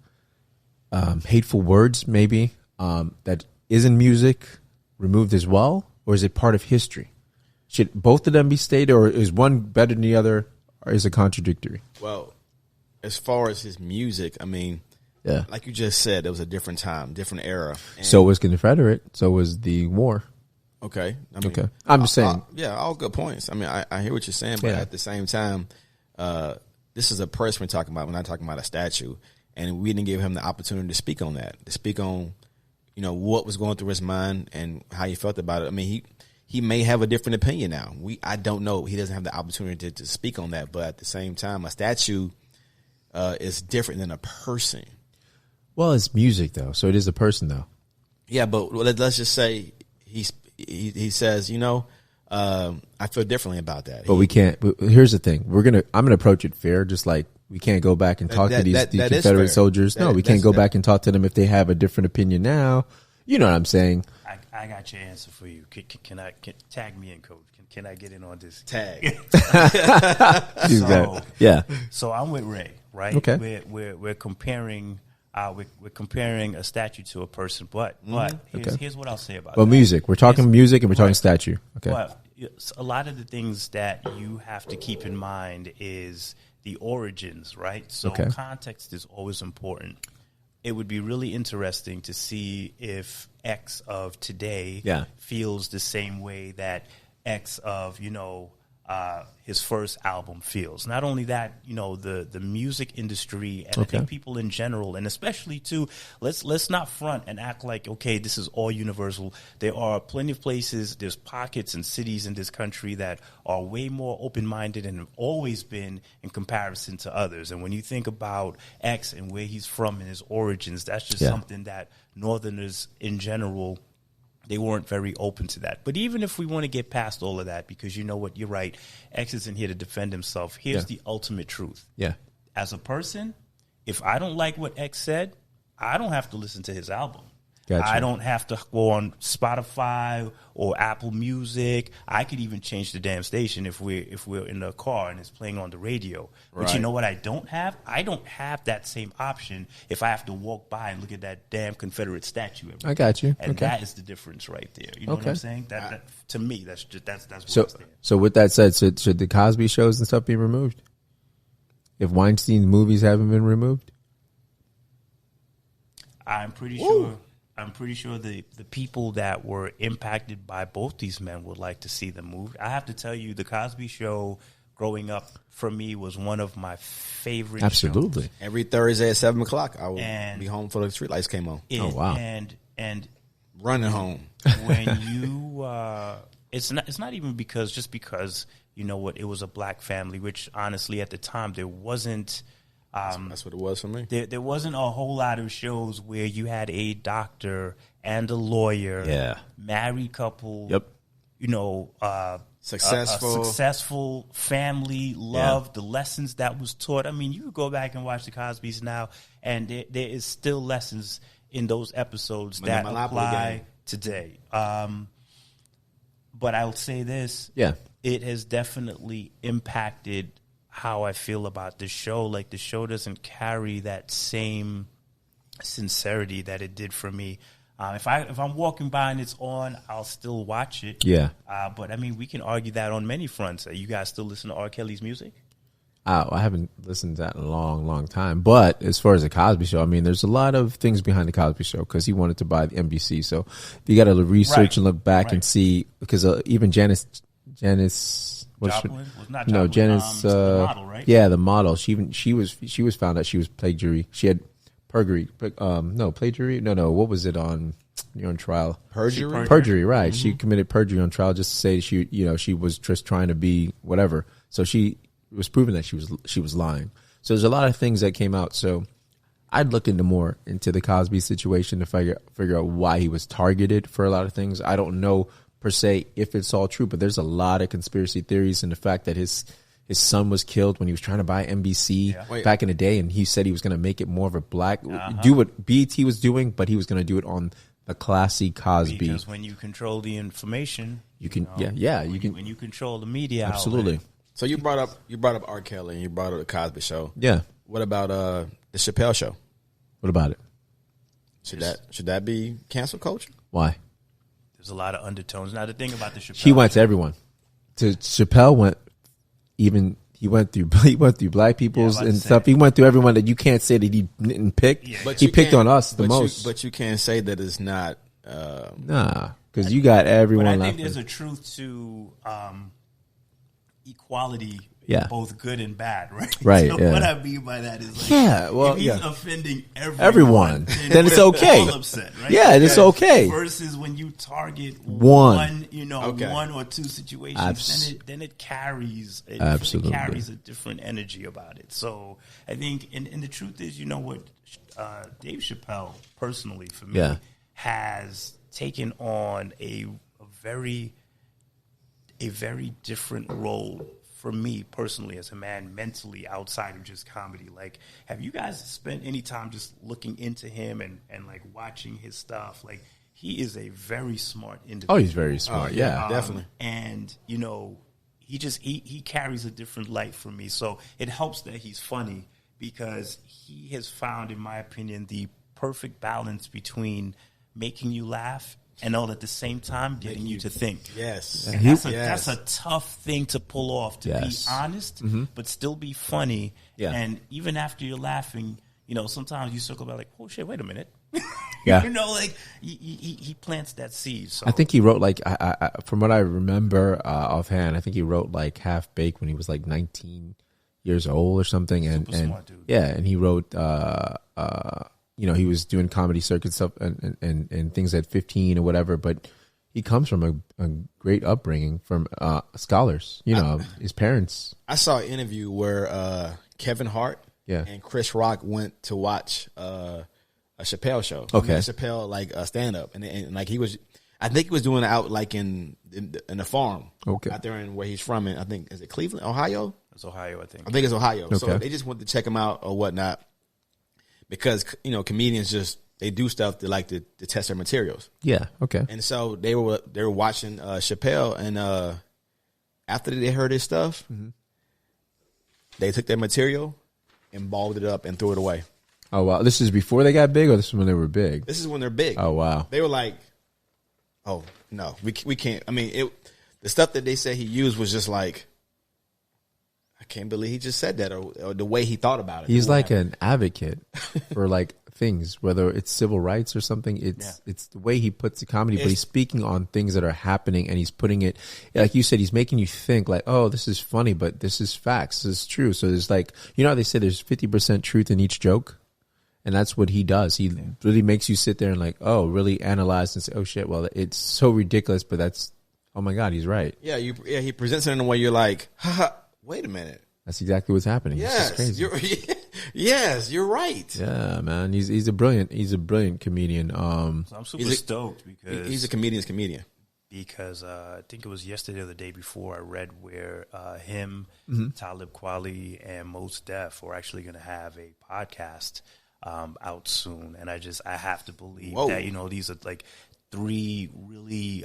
hateful words maybe that isn't music removed as well? Or is it part of history? Should both of them be stated, or is one better than the other, or is it contradictory? Well, as far as his music, I mean, yeah, like you just said, it was a different time, different era. And so was Confederate. So was the war. Okay. I mean, okay. I'm just saying. Yeah, all good points. I mean, I hear what you're saying, but at the same time, this is a person we're talking about. We're not talking about a statue. And we didn't give him the opportunity to speak on that, to speak on, you know, what was going through his mind and how he felt about it. I mean, he may have a different opinion now. I don't know. He doesn't have the opportunity to speak on that. But at the same time, a statue is different than a person. Well, it's music, though. So it is a person, though. Yeah, but let's just say he says, you know, I feel differently about that. But we can't. Here's the thing. I'm gonna approach it fair, just like we can't go back and talk to these Confederate soldiers. No, we can't go back and talk to them if they have a different opinion now. You know what I'm saying? I got your answer for you. Can tag me in, Coach? Can I get in on this? Tag. Yeah. So I'm with Ray, right? Okay. We're comparing. We're comparing a statue to a person, but here's what I'll say about that. Music. We're talking music and we're talking statue. Okay. But a lot of the things that you have to keep in mind is the origins, right? So context is always important. It would be really interesting to see if X of today feels the same way that X of, you know, his first album feels. Not only that, you know, the music industry and I think people in general, and especially too, let's not front and act like, okay, this is all universal. There are plenty of places, there's pockets and cities in this country that are way more open-minded and have always been in comparison to others. And when you think about X and where he's from and his origins, that's just something that Northerners in general, they weren't very open to that. But even if we want to get past all of that, because you know what, you're right, X isn't here to defend himself. Here's the ultimate truth. Yeah. As a person, if I don't like what X said, I don't have to listen to his album. Gotcha. I don't have to go on Spotify or Apple Music. I could even change the damn station if we're in the car and it's playing on the radio. Right. But you know what I don't have? I don't have that same option if I have to walk by and look at that damn Confederate statue. I got you. And that is the difference right there. You know what I'm saying? That to me, that's where I stand. So with that said, should the Cosby shows and stuff be removed? If Weinstein's movies haven't been removed? I'm pretty sure the people that were impacted by both these men would like to see them moved. I have to tell you, the Cosby Show growing up for me was one of my favorite Absolutely. shows. Every Thursday at 7 o'clock, I would be home for the streetlights came on. Oh, wow. And running home. When you, it's not even because, you know what, it was a black family, which honestly at the time there wasn't. That's what it was for me. There wasn't a whole lot of shows where you had a doctor and a lawyer, married couple, you know, successful family, love, the lessons that was taught. I mean, you could go back and watch the Cosbys now, and there is still lessons in those episodes that apply today. But I'll say this. Yeah. It has definitely impacted how I feel about the show. Like, the show doesn't carry that same sincerity that it did for me. If I'm walking by and it's on, I'll still watch it. Yeah. But I mean, we can argue that on many fronts. You guys still listen to R. Kelly's music? I haven't listened to that in a long, long time. But as far as the Cosby Show, I mean, there's a lot of things behind the Cosby Show because he wanted to buy the NBC. So you got to research and look back and see, because even Janice. Joplin? No, Janice. The model, right? Yeah, the model. She was found out she was plagiary. She had perjury. Plagiary. No. What was it on? You're on trial. Perjury. Right. Mm-hmm. She committed perjury on trial just to say she was just trying to be whatever. So she was proven that she was lying. So there's a lot of things that came out. So I'd look into the Cosby situation to figure out why he was targeted for a lot of things. I don't know per se if it's all true, but there's a lot of conspiracy theories, and the fact that his son was killed when he was trying to buy NBC back in the day, and he said he was going to make it more of a black, do what BET was doing, but he was going to do it on the classy Cosby. Because when you control the information, you can, when you control the media, absolutely. outlet. So you brought up R. Kelly and you brought up the Cosby Show. Yeah. What about the Chappelle Show? What about it? Should that be cancel culture? Why? There's a lot of undertones. Now the thing about the Chappelle, he went to everyone. Chappelle went. Even he went through black people's and stuff. He went through everyone that you can't say that he didn't pick. Yeah. But he picked on us the most. But you can't say that it's not. Nah, because you got everyone. But I think there's a truth to equality. Yeah. Both good and bad, right? Right. So what I mean by that is like, if he's offending everyone, then it's okay. All upset, right? Yeah, it's okay. Versus when you target one one or two situations, then it carries absolutely. It carries a different energy about it. So I think, and the truth is, what Dave Chappelle personally for me has taken on a very different role. For me personally, as a man, mentally outside of just comedy, like, have you guys spent any time just looking into him and like watching his stuff? Like, he is a very smart individual. Oh, he's very smart. Yeah, definitely. And he carries a different light for me. So it helps that he's funny, because he has found, in my opinion, the perfect balance between making you laugh and all at the same time getting you to think. Yes. And that's a tough thing to pull off, to be honest, but still be funny. Yeah. And even after you're laughing, sometimes you circle back like, oh shit, wait a minute. Yeah. He plants that seed. So I think he wrote like, from what I remember offhand, I think he wrote like Half Baked when he was like 19 years old or something. Super smart dude. Yeah. And he wrote, he was doing comedy circuit stuff and things at 15 or whatever, but he comes from a great upbringing from scholars, his parents. I saw an interview where Kevin Hart and Chris Rock went to watch a Chappelle show. Okay. Chappelle, like a stand-up. And like I think he was doing it out like in a farm. Okay. Out there in where he's from. And I think, is it Cleveland, Ohio? It's Ohio, I think. I think it's Ohio. Okay. So they just went to check him out or whatnot. Because, comedians they do stuff to like to test their materials. Yeah. Okay. And so they were watching Chappelle, and after they heard his stuff, they took their material and balled it up and threw it away. Oh wow! This is before they got big, or this is when they were big? This is when they're big. Oh wow! They were like, "Oh no, we can't." I mean, the stuff that they said he used was just like, I can't believe he just said that, or the way he thought about it. He's like an advocate for like things, whether it's civil rights or something. It's the way he puts the comedy, but he's speaking on things that are happening, and he's putting it, like you said, he's making you think like, oh, this is funny, but this is facts, this is true. So there's like, how they say there's 50% truth in each joke, and that's what he does. He really makes you sit there and like, oh, really analyze and say, oh shit, well, it's so ridiculous, but that's, oh my God, he's right. Yeah, he presents it in a way you're like, haha, wait a minute. That's exactly what's happening. Yes, crazy. You're right. Yeah, man, he's a brilliant comedian. So I'm super stoked because he's a comedian's comedian. Because I think it was yesterday or the day before, I read where him, Talib Kweli, and Mos Def are actually going to have a podcast out soon, and I have to believe that these are like three really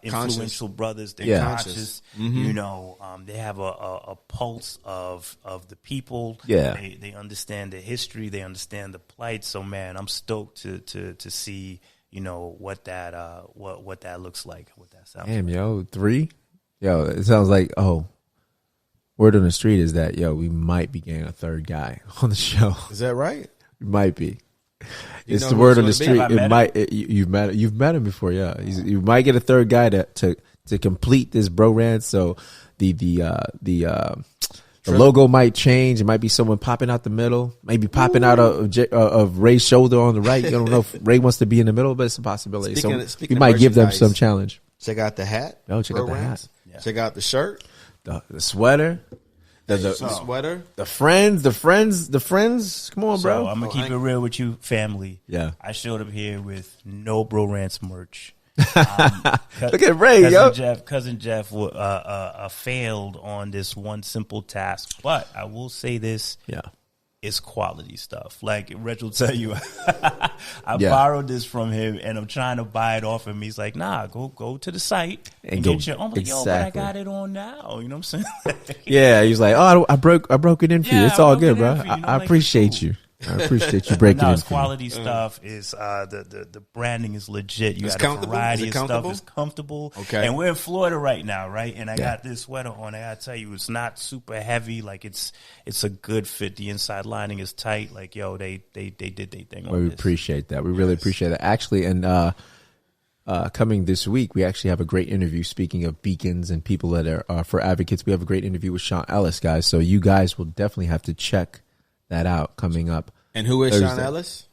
influential brothers. They're conscious. They have a pulse of the people. Yeah, they understand the history. They understand the plight. So man, I'm stoked to see what that looks like. What that sounds. Damn, like. three. It sounds like word on the street is that we might be getting a third guy on the show. Is that right? We might be. It's the word on the street. You've met him before, yeah. You might get a third guy to complete this Bro Rantz. So the logo might change. It might be someone popping out the middle, maybe popping out of Ray's shoulder on the right. You don't know if Ray wants to be in the middle, but it's a possibility. We might give them some challenge. Check out the hat. Check out the hat. Yeah. Check out the shirt, the sweater. The sweater, the friends. Come on, bro. So I'm gonna keep it real with you, family. Yeah, I showed up here with no Bro Rantz merch. Look at Ray, Cousin Geoff failed on this one simple task, but I will say this: it's quality stuff. Like Reg will tell you, I borrowed this from him, and I'm trying to buy it off him. He's like, "Nah, go to the site and get your." I'm like, "Yo, but I got it on now." You know what I'm saying? Yeah, he's like, "Oh, I broke it in for you. It's all good, bro. I appreciate you." I appreciate you breaking it in. Quality stuff is the branding is legit. You got a variety of stuff. It's comfortable. Okay. And we're in Florida right now, right? And I got this sweater on. I gotta tell you, it's not super heavy. Like it's a good fit. The inside lining is tight. Like yo, they did their thing. Well, we appreciate that. We really appreciate that. Actually, and coming this week, we actually have a great interview. Speaking of beacons and people that are for advocates, we have a great interview with Sean Ellis, guys. So you guys will definitely have to check that out coming up. And who is Thursday. Sean Ellis?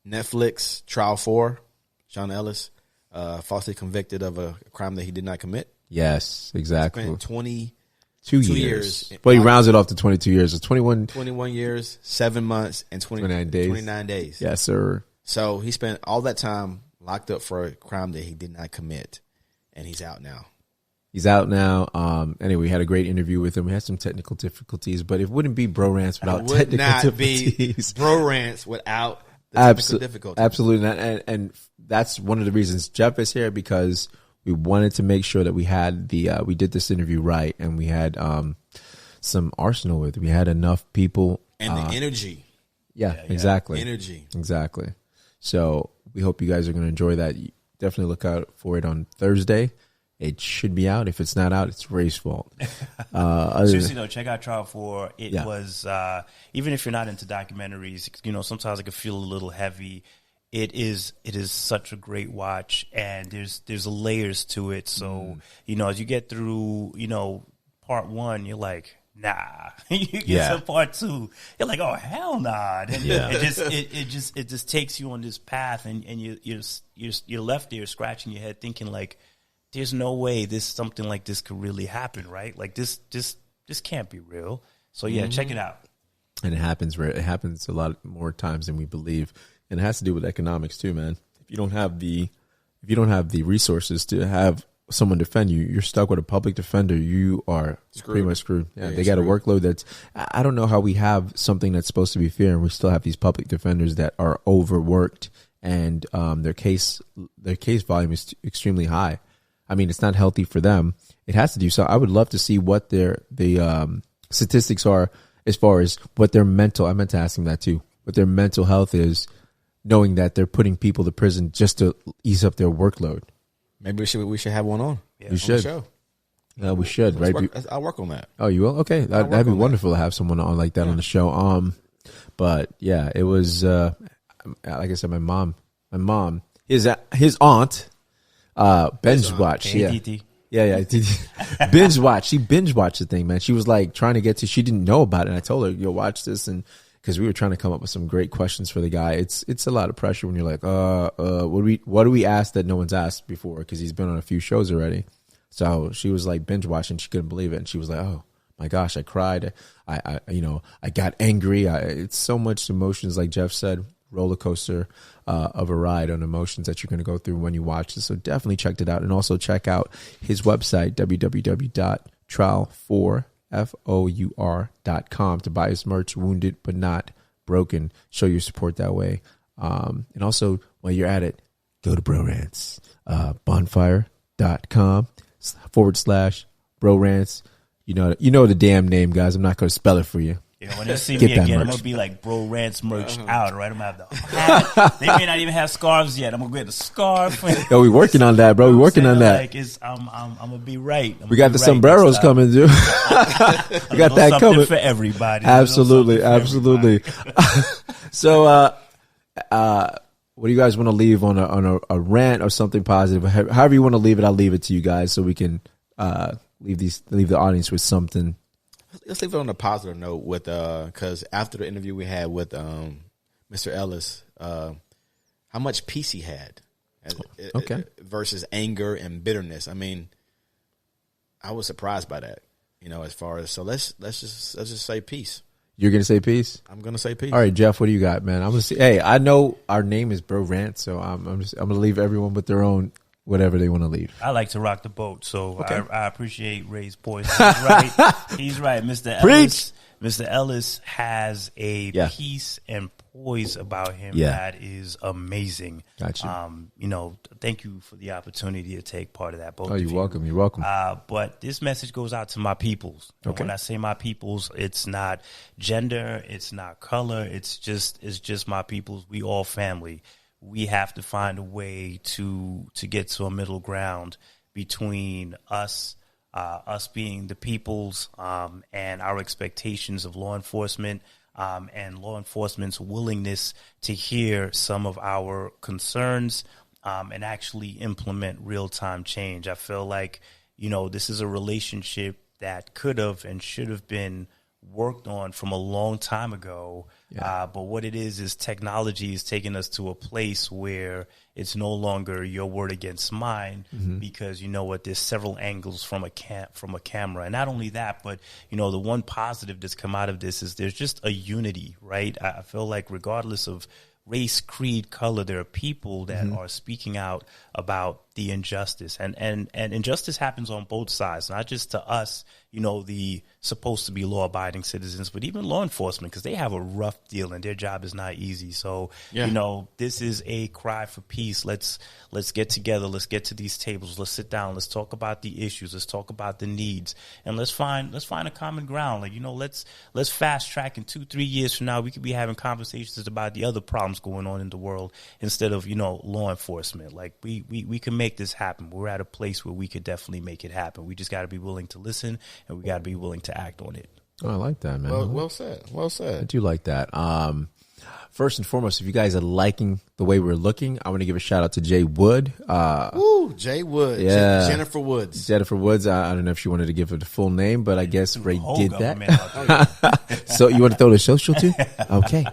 Netflix Trial 4. Sean Ellis, falsely convicted of a crime that he did not commit. Yes, exactly. Spent 22 years. Well, he rounds it off to 22 years. It's 21 years, 7 months, and 29 days. Yes, sir. So he spent all that time locked up for a crime that he did not commit, and he's out now. He's out now. Anyway, we had a great interview with him. We had some technical difficulties, but it wouldn't be Bro Rantz without technical difficulties. Bro Rantz without the technical difficulties. Absolutely not. And that's one of the reasons Jeff is here, because we wanted to make sure that we had we did this interview right, and we had some arsenal with it. We had enough people. And the energy. Yeah, exactly. Energy. Exactly. So we hope you guys are going to enjoy that. Definitely look out for it on Thursday. It should be out. If it's not out, it's Ray's fault. Seriously though, check out Trial 4. It was even if you're not into documentaries, you know, sometimes it can feel a little heavy. It is such a great watch, and there's layers to it. So you know, as you get through, you know, part 1, you're like, nah. You get to part 2, you're like, oh hell nah. And it just takes you on this path, and you're left there scratching your head, thinking like, there's no way something like this could really happen, right? Like this can't be real. So check it out. And it happens a lot more times than we believe, and it has to do with economics too, man. If you don't have the resources to have someone defend you, you're stuck with a public defender. You are pretty much screwed. Yeah, they got a workload that's. I don't know how we have something that's supposed to be fair, and we still have these public defenders that are overworked, and their case volume is extremely high. I mean, it's not healthy for them. It has to do so. I would love to see what the statistics are as far as what their mental. I meant to ask them that too. What their mental health is, knowing that they're putting people to prison just to ease up their workload. Maybe we should have one on. Yeah, we should. We should. Right? I'll work on that. Oh, you will? Okay, that'd be wonderful to have someone on like that on the show. But yeah, it was like I said, my mom, his aunt. Binge watch, yeah. Binge watch. She binge watched the thing, man. She was like trying to get to. She didn't know about it, and I told her, "Yo, watch this," and because we were trying to come up with some great questions for the guy. It's a lot of pressure when you're like, what do we ask that no one's asked before? Because he's been on a few shows already. So she was like binge watching. She couldn't believe it, and she was like, "Oh my gosh, I cried. I got angry. It's so much emotions, like Jeff said." Roller coaster of a ride on emotions that you're going to go through when you watch this. So definitely check it out. And also check out his website, www.trial4four.com, to buy his merch, Wounded But Not Broken. Show your support that way. And also, while you're at it, go to Bro Rantz, bonfire.com/Bro Rantz. You know the damn name, guys. I'm not going to spell it for you. Yeah, when they see me again, I'm going to be like Bro Rantz merch out, right? I'm going to have the hat. They may not even have scarves yet. I'm going to get the scarf. Yo, we working on that, bro. We working on that. Like I'm going to be right. We got the sombreros coming, dude. We got that coming. For everybody. Absolutely. So, what do you guys want to leave on a rant or something positive? However you want to leave it, I'll leave it to you guys so we can leave the audience with something. Let's leave it on a positive note with because after the interview we had with Mr. Ellis, how much peace he had, versus anger and bitterness. I mean, I was surprised by that. As far as let's just say peace. You're gonna say peace. I'm gonna say peace. All right, Jeff, what do you got, man? I'm gonna see. Hey, I know our name is Bro Rantz, so I'm gonna leave everyone with their own whatever they want to leave. I like to rock the boat, so okay. I appreciate Ray's poise. He's right, Mr. Preach. Mr. Ellis has a peace and poise about him that is amazing. Gotcha. Thank you for the opportunity to take part of that. Both you're welcome. You're welcome. But this message goes out to my peoples. Okay. When I say my peoples, it's not gender, it's not color, it's just my peoples. We all family. We have to find a way to get to a middle ground between us being the peoples and our expectations of law enforcement and law enforcement's willingness to hear some of our concerns and actually implement real-time change. I feel like, this is a relationship that could have and should have been worked on from a long time ago. But what it is technology is taking us to a place where it's no longer your word against mine, because you know what, there's several angles from a camera. And not only that, but the one positive that's come out of this is there's just a unity, right? I feel like regardless of race, creed, color, there are people that are speaking out about the injustice, and injustice happens on both sides, not just to us, the supposed to be law abiding citizens, but even law enforcement, because they have a rough deal and their job is not easy. So, this is a cry for peace. Let's get together. Let's get to these tables. Let's sit down. Let's talk about the issues. Let's talk about the needs, and let's find a common ground. Let's fast track in 2-3 years from now. We could be having conversations about the other problems going on in the world instead of, law enforcement. Like we can make this happen. We're at a place where we could definitely make it happen. We just got to be willing to listen, and we got to be willing to act on it. Oh, I like that, man. Well said. Well said. I do like that. First and foremost, if you guys are liking the way we're looking, I want to give a shout out to Jay Wood. Jay Wood. Yeah. Jennifer Woods. Jennifer Woods. I don't know if she wanted to give her the full name, but I guess Ray did that. So you want to throw the social too? Okay.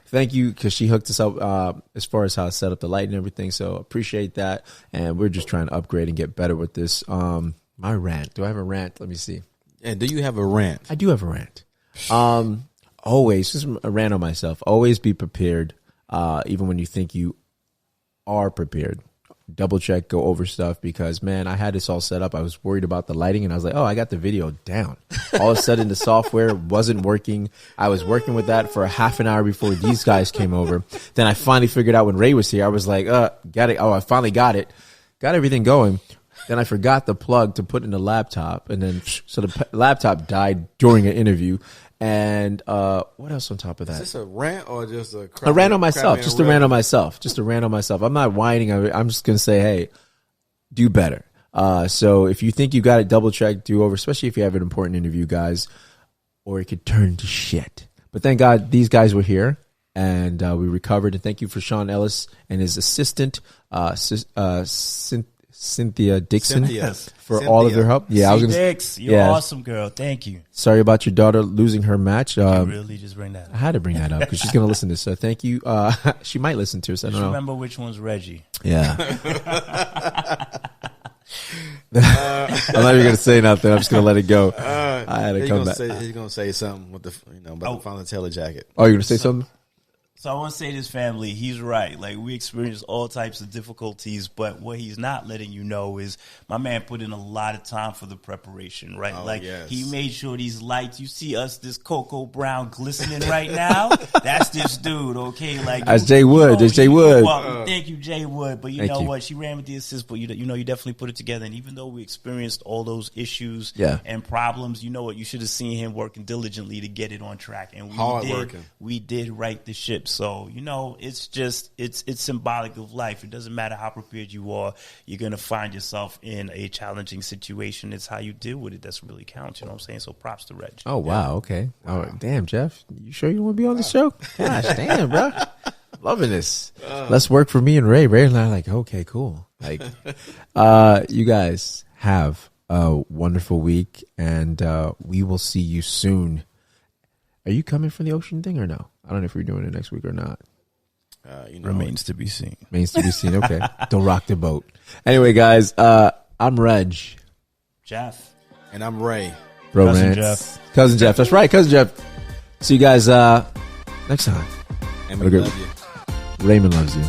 Thank you, because she hooked us up as far as how to set up the light and everything. So appreciate that. And we're just trying to upgrade and get better with this. My rant. Do I have a rant? Let me see. And do you have a rant? I do have a rant. Always, just a rant on myself. Always be prepared, even when you think you are prepared. Double check, go over stuff, because, man, I had this all set up. I was worried about the lighting, and I was like, oh, I got the video down. All of a sudden, the software wasn't working. I was working with that for a half an hour before these guys came over. Then I finally figured out when Ray was here. I was like, got it. Oh, I finally got it. Got everything going. Then I forgot the plug to put in the laptop, and then so the laptop died during an interview. And what else on top of that? Is this a rant or just a rant on myself? Just a rant on myself. Just a rant on myself. I'm not whining. I'm just gonna say, hey, do better. So if you think you got it, double check, do over, especially if you have an important interview, guys, or it could turn to shit. But thank God these guys were here, and we recovered. And thank you for Sean Ellis and his assistant, Cynthia Dixon, for all of their help. Yeah, you're awesome, girl. Thank you. Sorry about your daughter losing her match. Really just bring that up. I had to bring that up because she's going to listen to this. So thank you. She might listen to us. I don't know. Remember which one's Reggie. Yeah. I'm not even going to say nothing. I'm just going to let it go. I had to come back. He's going to say something with the about the Final Taylor jacket. Oh, you're going to say something? So I want to say this, family, he's right. Like, we experience all types of difficulties, but what he's not letting you know is my man put in a lot of time for the preparation, right? He made sure these lights, you see us, this cocoa brown glistening right now, that's this dude, okay? Like, that's Jay Wood. That's Jay Wood. Thank you, Jay Wood. But you know what? She ran with the assist, but you definitely put it together. And even though we experienced all those issues and problems, you know what? You should have seen him working diligently to get it on track. And we did right the ship. So, it's just, it's symbolic of life. It doesn't matter how prepared you are. You're going to find yourself in a challenging situation. It's how you deal with it that's really counts. You know what I'm saying? So props to Reg. Oh, wow. Okay. Wow. Oh, damn, Jeff. You sure you want to be on the show? Gosh, damn, bro. Loving this. Let's work for me and Ray. Ray and I are like, okay, cool. Like, you guys have a wonderful week, and we will see you soon. Are you coming for the ocean thing or no? I don't know if we're doing it next week or not. Remains to be seen. Remains to be seen. Okay. Don't rock the boat. Anyway, guys, I'm Reg. Jeff. And I'm Ray. Bro Cousin Rantz. Geoff. Cousin Geoff. That's right, Cousin Geoff. See you guys next time. And we love you. Raymond loves you.